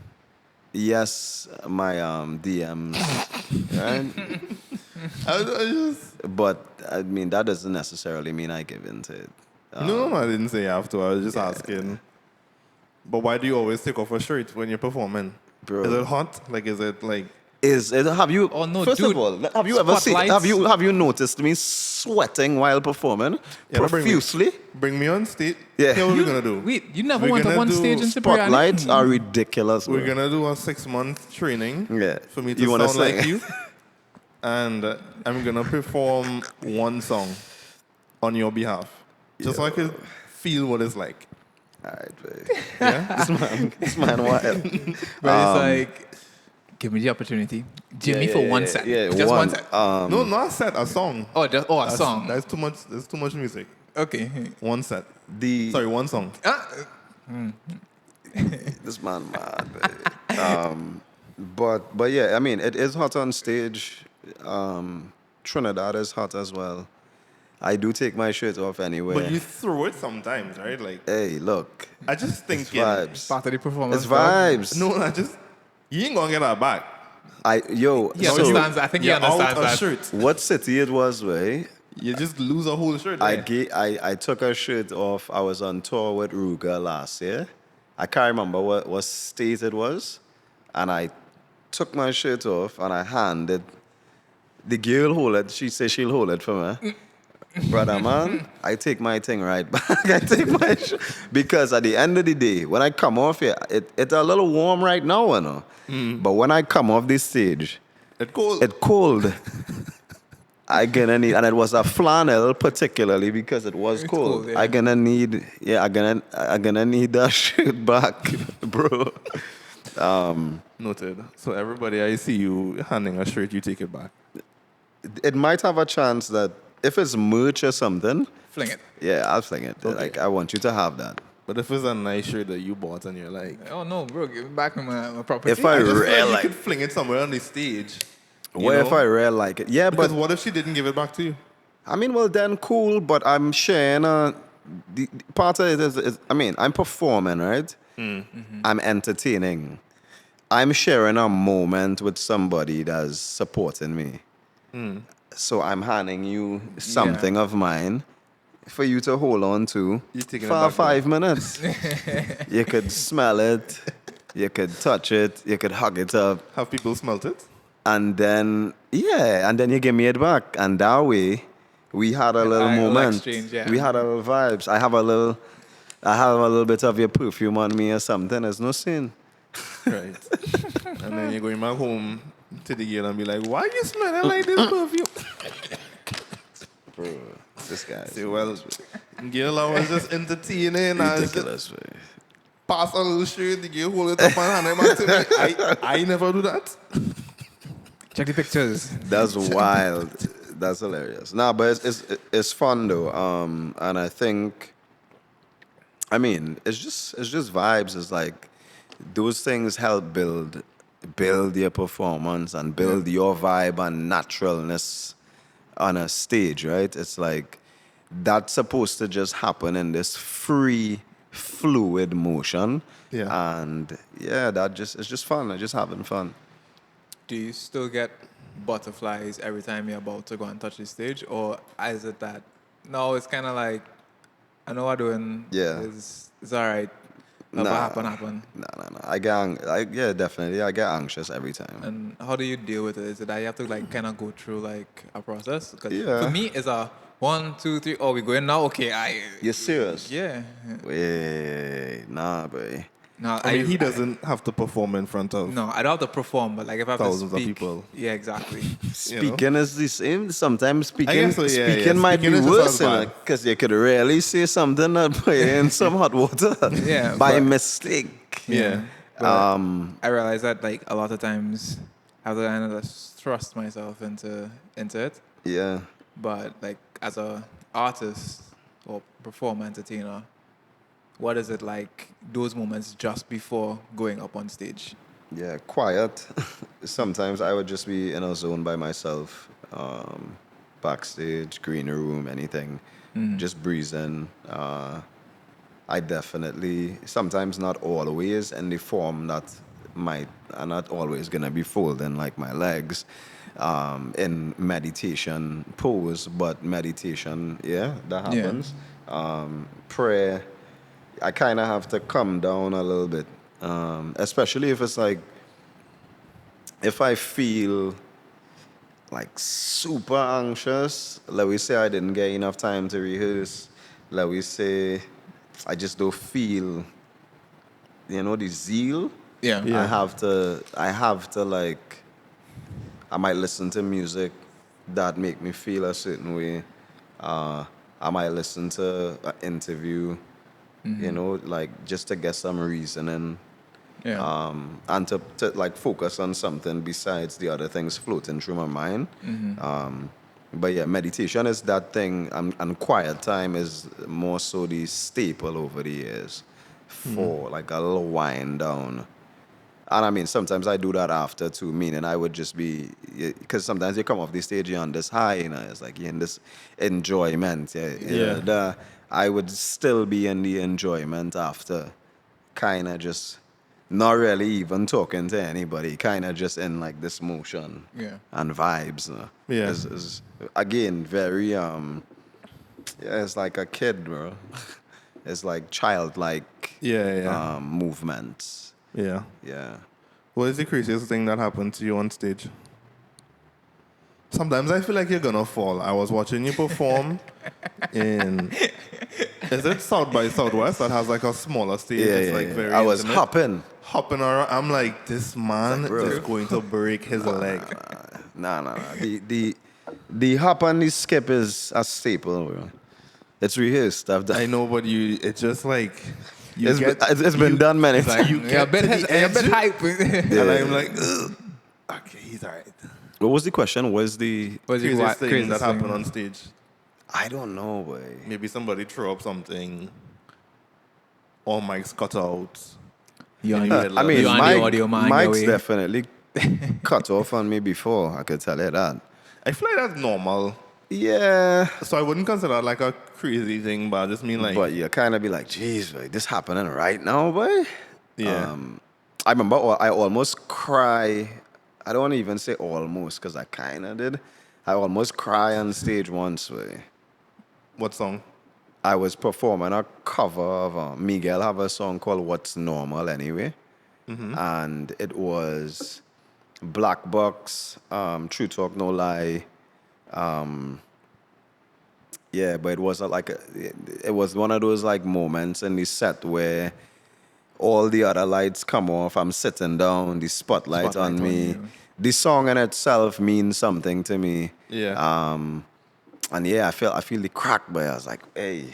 Yes, my DMs, right? I just But I mean that doesn't necessarily mean I give in to it. no, I didn't say you have to. I was just asking. But why do you always take off a shirt when you're performing? Bro. Is it hot? Like, is it like? Have you? Oh, no, first dude. of all, have you ever seen? Spotlights. Have you noticed me sweating while performing Yeah, but profusely? Bring me on stage. Yeah. Here what we're gonna do. Wait, you never We're went up gonna on do stage in Cipriani? Spotlights are ridiculous. We're bro. gonna do a 6-month training. Yeah. For me to You wanna sound like sing? you. And I'm gonna perform one song on your behalf, just so I could feel what it's like. All right, babe. Yeah. This man wild. But it's like, give me the opportunity. Jimmy for one set. Yeah, Just one set. No, not a set. A song. a song. That's too much. There's too much music. Okay. One set. The Sorry, one song. this man mad. Babe. But yeah, I mean it is hot on stage. Trinidad is hot as well. I do take my shirt off anyway. But you throw it sometimes, right? Like, Hey, look, I just think it's vibes. Part of the performance. It's vibes. No, you ain't gonna get that back. He so understands. I think he You're understands out a that. shirt. what city it was, way? You just lose a whole shirt. I, Right? I took a shirt off. I was on tour with Ruga last year. I can't remember what state it was. And I took my shirt off and I handed the girl hold it. She said she'll hold it for me. Brother, man, I take my thing right back. I take my shirt. Because at the end of the day, when I come off here, it's a little warm right now, you know. But when I come off this stage, It's cold. it's cold. I gonna need, and it was a flannel particularly because it was cold. cold, yeah. I gonna need need that shirt back, bro. Noted. So everybody, I see you handing a shirt, you take it back. It might have a chance that if it's merch or something, Fling it. yeah, I'll fling it. Okay. Like I want you to have that. But if it's a nice shirt that you bought and you're like, Oh no, bro, give it back my property. If I I just feel really like like, you could fling it somewhere on the stage. you what if know? I really like it? Yeah, Because but what if she didn't give it back to you? I mean, well then, cool. But I'm sharing. The part of it is, I mean, I'm performing, right? I'm entertaining. I'm sharing a moment with somebody that's supporting me. So I'm handing you something of mine for you to hold on to You're taking it for back 5 minutes. You could smell it, you could touch it, you could hug it up, Have people smelt it? and then you give me it back, and that way we had a little little moment. exchange, yeah. We had a little vibes. I have a little bit of your perfume on me or something. There's no sin. Right. And then you're going back home to the girl and be like, why you smelling like this perfume? Bro, this guy. Say, well, girl, I was just entertaining. I was just Ridiculous, man. pass a little shirt, the girl hold it up and hand it back to me. I never do that. Check the pictures. That's wild. That's hilarious. Nah, but it's fun though. And I think, I mean, it's just vibes. It's like those things help build your performance and build your vibe and naturalness on a stage, right? It's like that's supposed to just happen in this free, fluid motion. Yeah. And yeah, it's just fun. I'm just having fun. Do you still get butterflies every time you're about to go and touch the stage, or is it that no, it's kind of like I know what I'm doing. Yeah. It's all right. Whatever happen. No. Yeah, definitely. I get anxious every time. And how do you deal with it? Is it that you have to like kind of go through like a process? 'Cause Yeah. for me, it's a 1, 2, 3. Oh, we going now? Okay, You're serious? yeah. Wait, nah, boy. No, I mean, he doesn't have to perform in front of. No, I don't have to perform, but like if I have Thousands to of speak, people. Yeah, exactly. Speaking is the same. Sometimes speaking, guess so, yeah, speaking yeah. might Speaking be is just worse, as bad. because you could really say something that put you in some hot water Yeah, by but- mistake. Yeah. But I realize that like a lot of times I have to kind of just thrust myself into it. Yeah. But like as a artist or performer entertainer, what is it like those moments just before going up on stage? Yeah, quiet. Sometimes I would just be in a zone by myself, backstage, green room, anything, just breezing. I definitely, sometimes not always in the form that might, are not always gonna be folding like my legs in meditation pose, but meditation, yeah, that Yeah. happens. Prayer, I kind of have to come down a little bit, especially if it's like, if I feel like super anxious, let me say I didn't get enough time to rehearse, let me say I just don't feel, the zeal. Yeah. Yeah. I have to like, I might listen to music that make me feel a certain way. I might listen to an interview, like just to get some reasoning, Yeah. and to like focus on something besides the other things floating through my mind. But yeah, meditation is that thing, and quiet time is more so the staple over the years for like a little wind down. And I mean, sometimes I do that after too, meaning I would just be, because sometimes you come off the stage, you're on this high, it's like you're in this enjoyment. Yeah. Yeah. I would still be in the enjoyment after, kind of just not really even talking to anybody, kind of just in like this motion Yeah. and vibes. Yeah. Is again very, yeah, it's like a kid, bro. It's like childlike Yeah. movements. Yeah. Yeah. What is the craziest thing that happened to you on stage? Sometimes I feel like you're gonna fall. I was watching you perform in, is it South by Southwest that has like a smaller stage? Yeah, It's yeah, like yeah. very I was intimate. Hopping around. I'm like, this man like, bro. is going to break his leg. Nah. The hop and the skip is a staple, bro. It's rehearsed. I've done. I know, but it's just like you It's been done many It's like, times. you're a bit, to the you're a bit edge. hype. And I'm like, ugh. Okay, he's alright. What was the question? Was the What's your Craziest thing craziest that happened thing? on stage. I don't know, boy. Maybe somebody threw up something. All mics cut out. You on in the- the middle I of mean, it. You on the audio man, your Mike's way. definitely cut off on me before. I could tell you that. I feel like that's normal. Yeah, So I wouldn't consider it like a crazy thing, but I just mean like, but you kind of be like, "Geez, boy, this happening right now, boy." yeah. I remember I almost cry. I don't want to even say almost because I kind of did. I almost cry on stage once. Boy. What song? I was performing a cover of Miguel have a song called "What's Normal" anyway, and it was Black Box, True Talk No Lie. Yeah, but it was it was one of those like moments in the set where all the other lights come off. I'm sitting down, the spotlight on Spotlight on me. you. The song in itself means something to me. Yeah. And yeah, I feel the crack, but I was like, hey,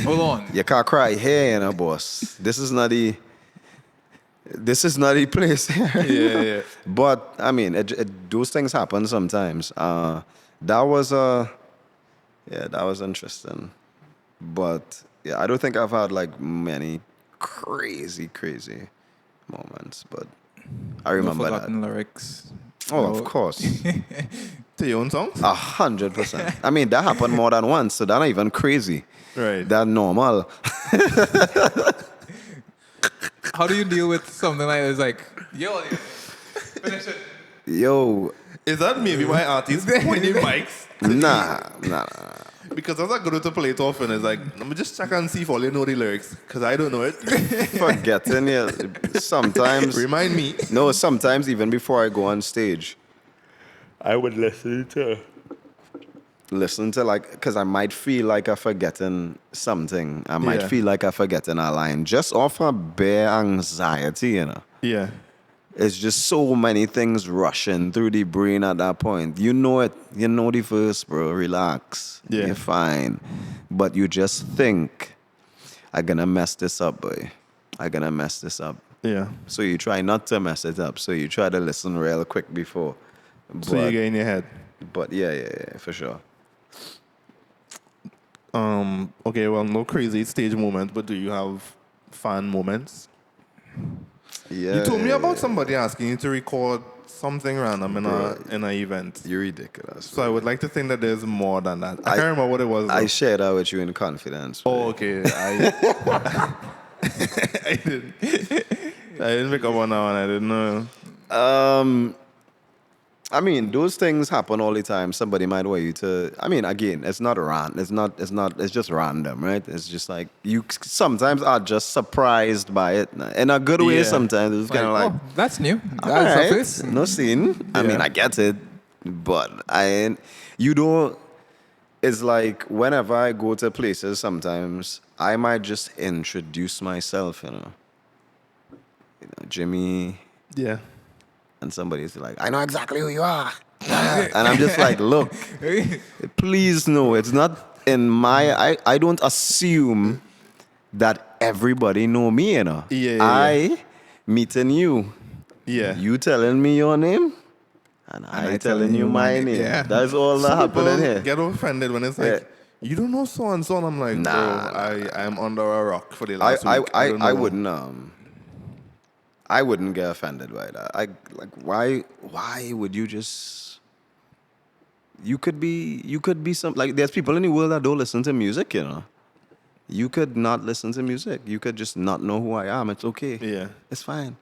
Hold on. you can't cry here, boss. This is not the place. Yeah. But I mean, those things happen sometimes. That was that was interesting. But yeah, I don't think I've had like many crazy moments. But I No remember that. forgotten lyrics. Oh, No. of course, To your own songs? 100%. I mean, that happened more than once, so that's not even crazy. Right. That's normal. How do you deal with something like this? Like, yo, finish it. Yo, Is that maybe why artists point in mics? nah. Because as I go to play it often, it's like, let me just check and see if all you know the lyrics. Because I don't know it. Forgetting it. Sometimes. Remind me. No, sometimes even before I go on stage, I would listen to like, because I might feel like I'm forgetting something. I might Yeah. feel like I'm forgetting a line just off of bare anxiety, Yeah. It's just so many things rushing through the brain at that point. You know it. You know the verse, bro. Relax. Yeah. You're fine. But you just think, I'm going to mess this up, boy. I'm going to mess this up. Yeah. So you try not to mess it up. So you try to listen real quick before. So you get in your head. But yeah, for sure. Okay, well, no crazy stage moment, but do you have fan moments. Yeah. You told me about somebody asking you to record something random in an event. You're ridiculous. So I would like to think that there's more than that. I can't remember what it was. I shared that with you in confidence. Oh, okay. I didn't. I didn't pick up on that one. I didn't know. I mean, those things happen all the time. Somebody might want you to. I mean, again, it's not random. It's just random, right? It's just like you sometimes are just surprised by it in a good way. Yeah. Sometimes it's kind of like, oh, that's new. all That's right, surface. no scene. I mean, I get it, but you don't. It's like whenever I go to places, sometimes I might just introduce myself, Jimmy. Yeah. And somebody's like, I know exactly who you are. And I'm just like, look, please no, it's not in my, I don't assume that everybody know me, Yeah. I meeting you. Yeah. You telling me your name, and I telling you my name. Yeah. That's all that Some happening people here. get offended when it's like, you don't know so and so. And I'm like, Nah, bro, I am under a rock for the last week. don't I know. wouldn't I wouldn't get offended by that. Why would you just you could be some like there's people in the world that don't listen to music, You could not listen to music. You could just not know who I am. It's okay. Yeah. It's fine.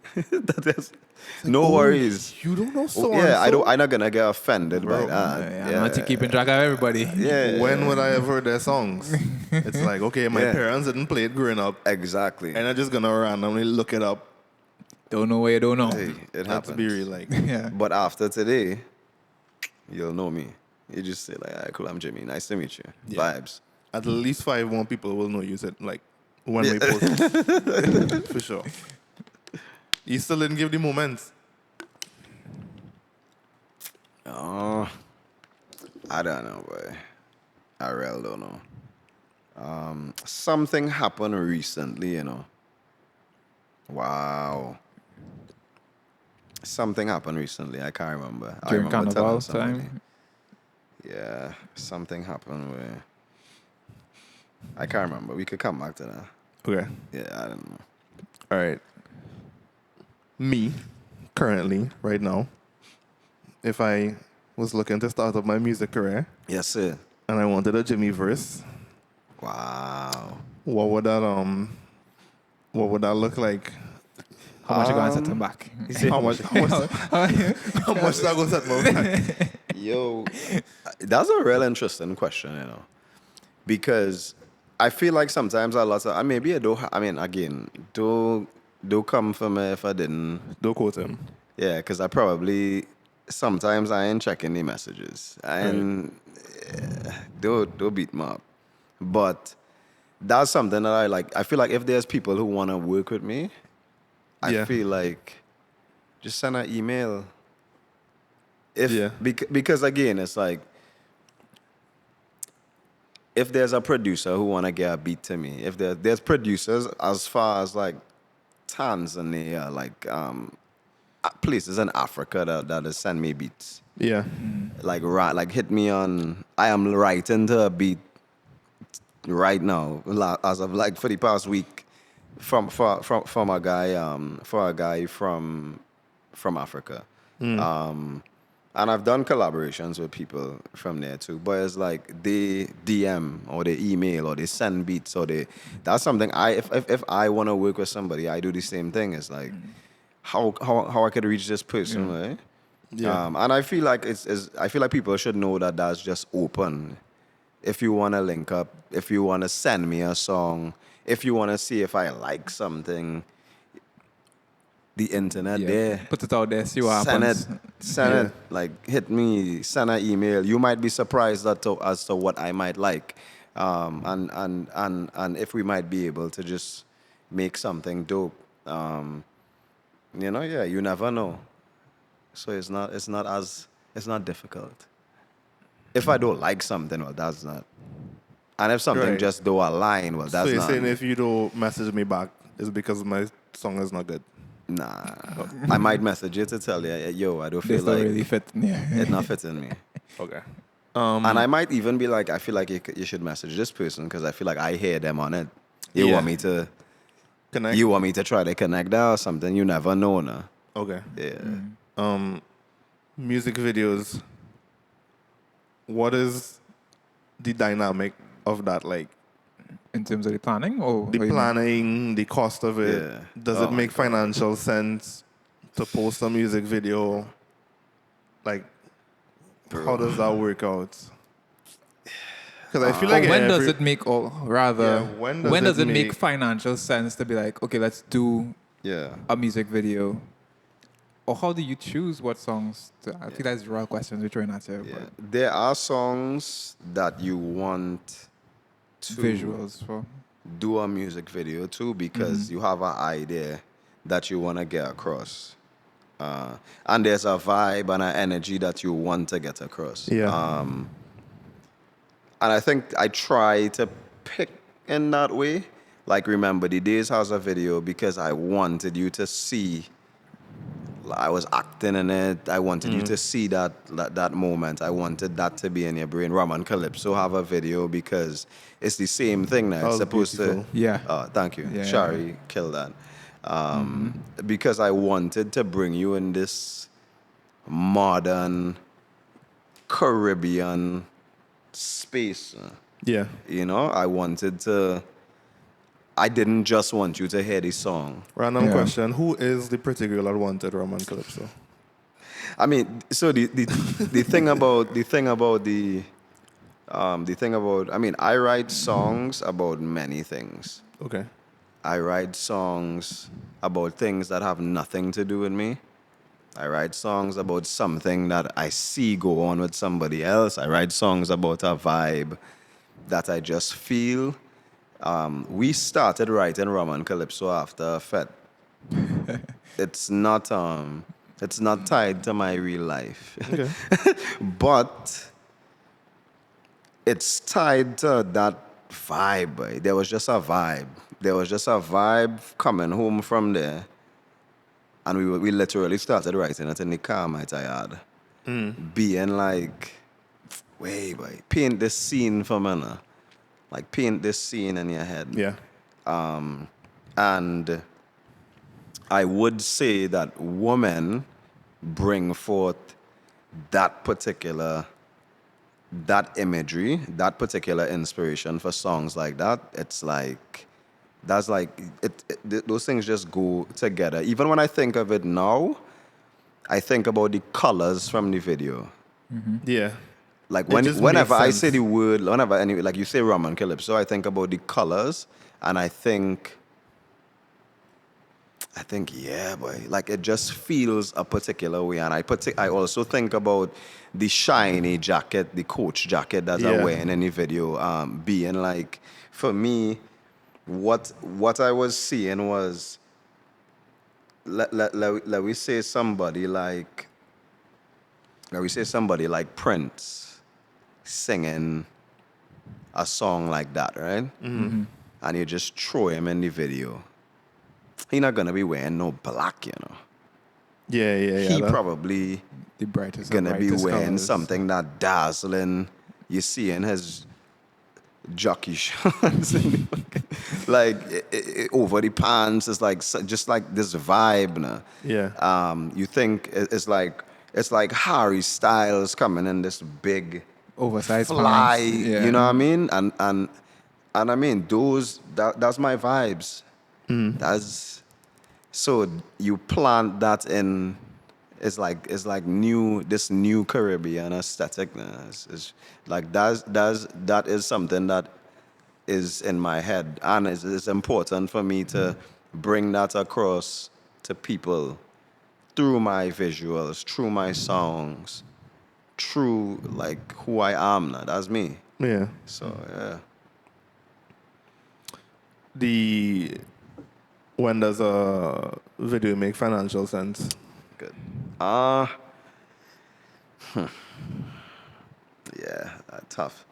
No worries. You don't know so Yeah, and so? I'm not gonna get offended by Bro, that. I'm not keeping track of everybody. Yeah. When would I have heard their songs? It's like, okay, my Yeah. parents didn't play it growing up. Exactly. And I'm just going to randomly look it up. Don't know where you don't know. Hey, it That's happens. to be real. Like, Yeah. But after today, you'll know me. You just say like, all right, cool, I'm Jimmy. Nice to meet you. Yeah. Vibes. at least 5 more people will know you said, like, when we post. For sure. You still didn't give the moments. Oh, I don't know, boy. I really don't know. Something happened recently, Wow. Something happened recently. I can't remember. During I remember Carnival telling somebody. time? Yeah, something happened where I can't remember. We could come back to that. Okay. Yeah, I don't know. All right. Me, currently, right now, if I was looking to start up my music career Yes, sir. and I wanted a Jimmy verse, Wow. what would that look like? How much you gonna set him back? How much that gonna set me back? Yo, that's a real interesting question, because I feel like sometimes a lot of, maybe I don't, again, don't come for me if I didn't. Don't quote him. Yeah, because I probably, sometimes I ain't checking the messages. And don't beat me up. But that's something that I like. I feel like if there's people who want to work with me, I feel like just send an email. Because again, it's like, if there's a producer who want to get a beat to me, if there's producers as far as like Tanzania, like places in Africa that send me beats. Yeah. Like hit me on. I am writing to a beat right now, as of like for the past week, from a guy from Africa. And I've done collaborations with people from there too. But it's like they DM or they email or they send beats or that's something if I want to work with somebody, I do the same thing. It's like how I could reach this person, right? Yeah. And I feel like I feel like people should know that that's just open. If you want to link up, if you want to send me a song, if you want to see if I like something, the internet there. Put it out there, see what Send happens. it. Like, hit me, send an email. You might be surprised as to what I might like. And if we might be able to just make something dope. You never know. So it's not difficult. If I don't like something, well, that's not. And if something just don't align, well, that's so you're not. saying if you don't message me back, it's because my song is not good? Nah. I might message you to tell you, yo, I don't feel This don't like really fit. Yeah. it's not fitting me. Okay. And I might even be like, I feel like you should message this person because I feel like I hear them on it. They want me to Connect? You want me to try to connect that or something? You never know, nah. Okay. Yeah. Music videos. What is the dynamic of that? Like In terms of the planning, or the what you mean? planning, the cost of it. Yeah. Does Oh it my make God. financial sense to post a music video? Like, how does that work out? Because I feel like Or when does every- it make, or rather, Yeah, when when does does it it make make- financial sense to be like, okay, let's do Yeah. a music video? Or how do you choose what songs to? I think that's the real questions we're throwing at you. Yeah. But There are songs that you want to visuals for. do a music video too because you have an idea that you want to get across. And there's a vibe and an energy that you want to get across. Yeah. And I think I try to pick in that way. Like, remember, the Days has a video because I wanted you to see. I was acting in it. I wanted you to see that moment. I wanted that to be in your brain. Rum and Calypso have a video because it's the same thing now. That It's was supposed beautiful. to. Yeah. Thank you. Yeah. Shari killed that. Because I wanted to bring you in this modern Caribbean space. Yeah. You know, I didn't just want you to hear the song. Random Yeah. question. Who is the pretty girl that wanted Roman Calypso? I mean, so the thing about I mean, I write songs about many things. Okay. I write songs about things that have nothing to do with me. I write songs about something that I see go on with somebody else. I write songs about a vibe that I just feel. We started writing Roman Calypso after a fete. It's not tied to my real life. Okay. But it's tied to that vibe. Boy. There was just a vibe. There was just a vibe coming home from there. And we literally started writing it in the car, might I add. Being like, wait, boy, paint this scene for me now. Like, paint this scene in your head. Yeah. And I would say that women bring forth that imagery, that particular inspiration for songs like that. It's like, those things just go together. Even when I think of it now, I think about the colors from the video. Yeah. Like It just whenever makes I sense. say the word, like you say Roman Calypso, I think about the colors, and I think, yeah, boy, like it just feels a particular way. And I also think about the shiny jacket, the Coach jacket that I'm Yeah. wearing in the video, being like, for me, what I was seeing was, let we say somebody like Prince singing a song like that, right? And you just throw him in the video. He not gonna be wearing no black, you know. Yeah. He that- probably The brightest. gonna and be brightest wearing colors. something that dazzling. You see in his jockey shorts, like over the pants. It's like just like this vibe, nah. Yeah. You think it's like Harry Styles coming in this big Oversized fly, pants. Yeah. you know what I mean? And I mean that's my vibes. That's so you plant that in. It's like this new Caribbean aesthetic. It's like that is something that is in my head, and it's important for me to bring that across to people through my visuals, through my songs, through like who I am now. That's me. Yeah. So yeah. When does a video make financial sense? Good. Yeah, tough.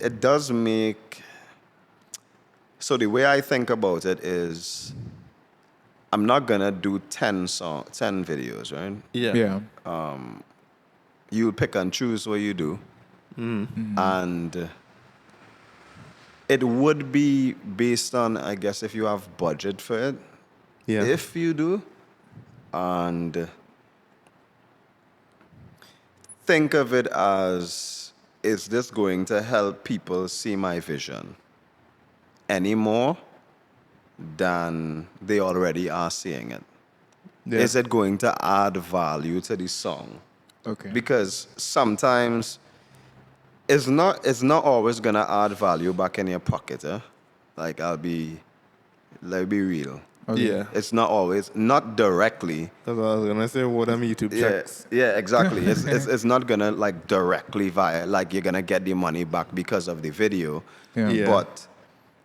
It does make. So the way I think about it is, I'm not gonna do 10 videos, right? Yeah. You pick and choose what you do, and It would be based on, I guess, if you have budget for it. Yeah. If you do, and think of it as, is this going to help people see my vision any more than they already are seeing it? Yeah. Is it going to add value to the song? Okay. Because sometimes it's not always gonna add value back in your pocket. Like let's be real. Okay. Yeah. It's not always, not directly. That's what I was gonna say. What them YouTube Yeah, checks. yeah, exactly. It's not gonna like directly via like you're gonna get the money back because of the video. Yeah. Yeah. But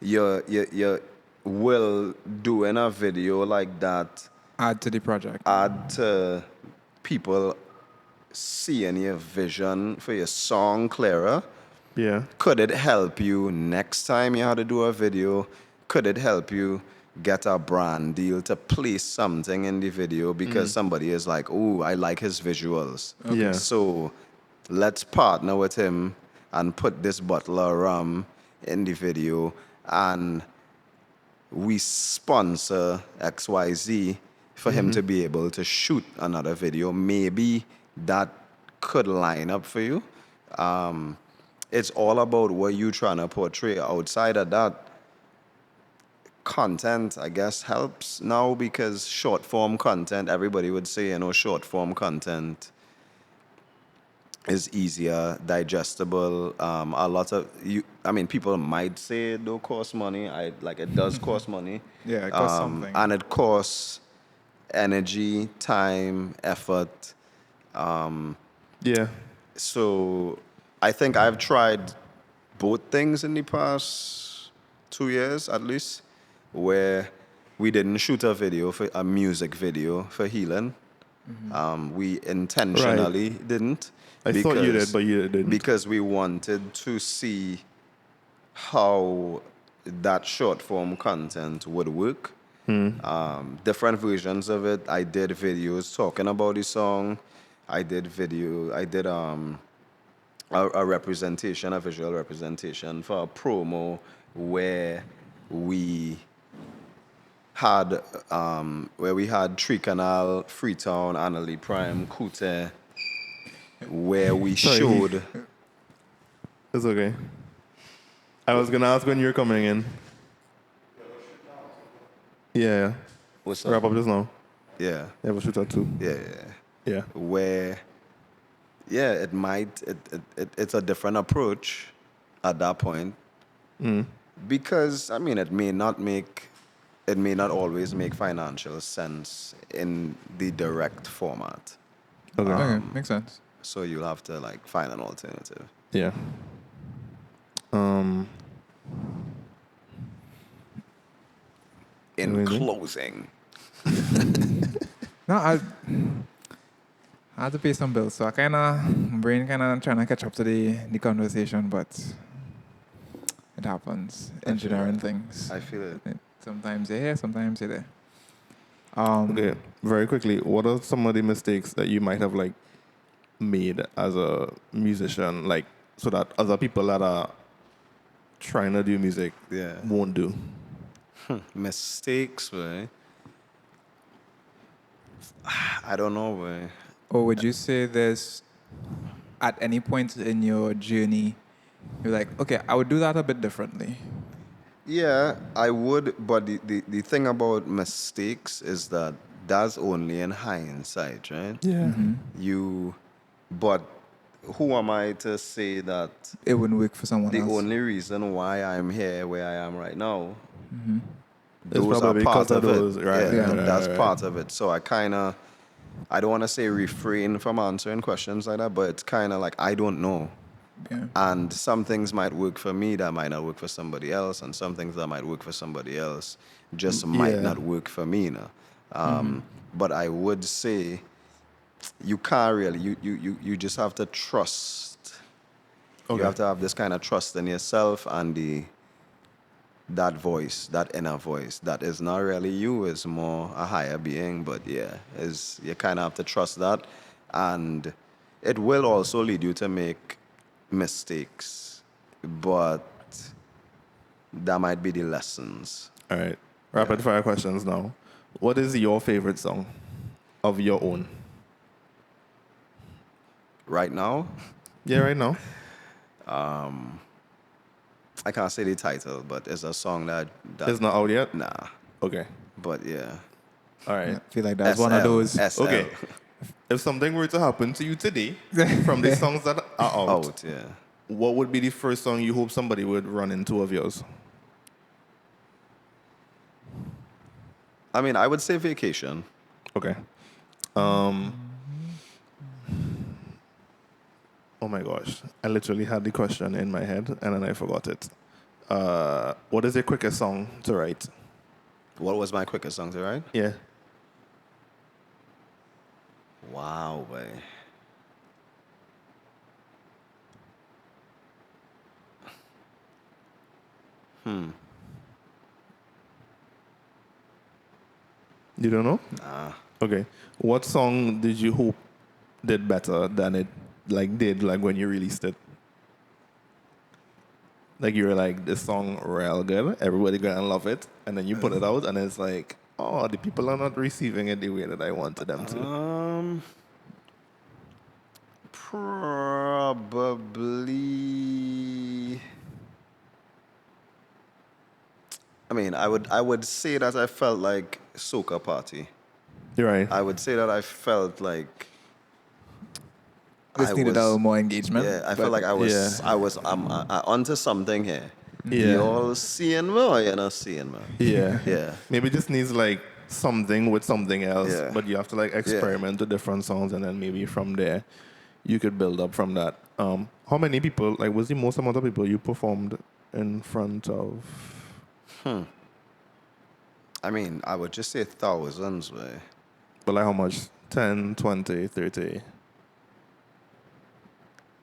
you will doing a video like that Add to the project. add to people seeing your vision for your song clearer? Yeah. Could it help you next time you have to do a video? Could it help you get a brand deal to place something in the video because somebody is like, oh, I like his visuals. Yeah. So let's partner with him and put this bottle of rum in the video and we sponsor XYZ for him to be able to shoot another video. Maybe that could line up for you. It's all about what you're trying to portray. Outside of that, content, I guess, helps now because short form content, everybody would say, short form content is easier, digestible. A lot of people might say it don't cost money. It does cost money. Yeah, it costs something. And it costs energy, time, effort. Yeah. So I think I've tried both things in the past 2 years at least, where we didn't shoot a music video for Healing. We intentionally didn't. I thought you did, but you didn't. Because we wanted to see how that short form content would work. Different versions of it. I did videos talking about the song. I did a representation, a visual representation for a promo where we had Tree Canal, Freetown, Annalie Prime, Kute, where we Sorry. showed. It's okay. I was gonna ask when you're coming in. Yeah. What's Wrap up? up just now. Yeah, Yeah, we'll shoot that too. yeah. Yeah. Where, yeah, it's a different approach at that point. Because it may not always make financial sense in the direct format. Okay. Okay, makes sense. So you'll have to find an alternative. Yeah. In Really? closing, No, I had to pay some bills, so my brain trying to catch up to the conversation, but it happens. Engineering things. I feel it. Sometimes you're here, sometimes you're there. Okay. Very quickly, what are some of the mistakes that you might have made as a musician, so that other people that are trying to do music Yeah. won't do? Mistakes, way. I don't know, way. Or would you say there's, at any point in your journey, you're like, okay, I would do that a bit differently? Yeah, I would, but the thing about mistakes is that that's only in hindsight, right? Yeah. But who am I to say that It wouldn't work for someone the else. only reason why I'm here where I am right now, It's those are probably part because of of those, it. right? Yeah, Yeah. that's part of it. So I don't want to say refrain from answering questions like that, but it's kind of like I don't know. Yeah. And some things might work for me that might not work for somebody else, and some things that might work for somebody else just might Yeah. not work for me. But I would say you can't really, you just have to trust. Okay. You have to have this kind of trust in yourself and that voice, that inner voice, that is not really you, is more a higher being, but yeah, you kind of have to trust that. And it will also lead you to make mistakes, but that might be the lessons. All right. Rapid fire questions now. What is your favorite song of your own? Right now, Yeah, right now. I can't say the title, but it's a song that It's not out yet? nah. Okay. But yeah, All I right. feel like that's one of those. SL. Okay. If something were to happen to you today from the songs that are out, Out, yeah. what would be the first song you hope somebody would run into of yours? I mean, I would say Vacation. Okay. Oh my gosh. I literally had the question in my head and then I forgot it. What is your quickest song to write? What was my quickest song to write? Yeah. Wow, boy. You don't know? Nah. Okay. What song did you hope did better than it did when you released it? Like you were like, this song real good, everybody gonna love it, and then you put it out and it's like, oh, the people are not receiving it the way that I wanted them to. Probably. I mean, I would say that I felt like Soca Party. You're right. I would say that I felt like This needed a little more engagement. yeah, I but felt like I was onto something here. You all seeing me or you're not seeing me? Yeah. Yeah. Maybe it just needs like something with something else, Yeah. but you have to like experiment with different songs, and then maybe from there you could build up from that. How many people? Like, was the most amount of people you performed in front of? I mean, I would just say thousands, way. But like how much? 10, 20, 30?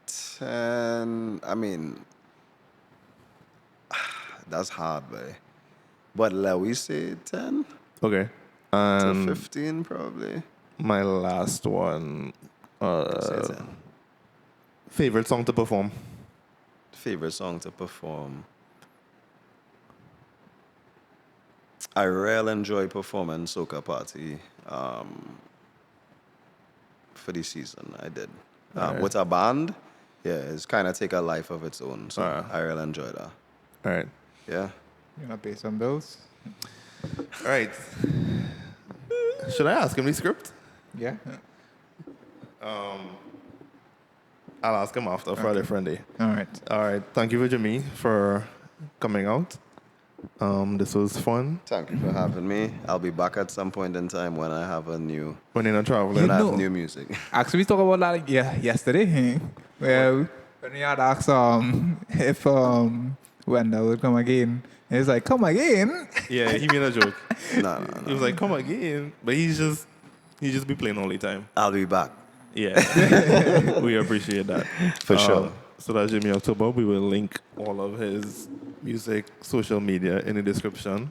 10, I mean, that's hard, way. But let we say 10 Okay. to And 15 probably. my last one. Say 10. Favorite song to perform? Favorite song to perform. I really enjoy performing Soca Party for this season. I did. Alright. With a band, yeah, it's kind of take a life of its own. So I really enjoy that. All right. Yeah. You want to pay some bills? All right. Should I ask him the script? Yeah. I'll ask him after for a different day. All right. All right. Thank you, Jimmy, for coming out. This was fun. Thank you for having me. I'll be back at some point in time when I have When you're not traveling. You when I know- have new music. Actually, we talked about that yesterday. Well, when we had asked if Wendell would come again, he was like, "Come again?" Yeah, he made a joke. No. He was like, "Come again," but he just be playing all the time. I'll be back. Yeah, we appreciate that For sure. So that's Jimmy October. We will link all of his music, social media in the description.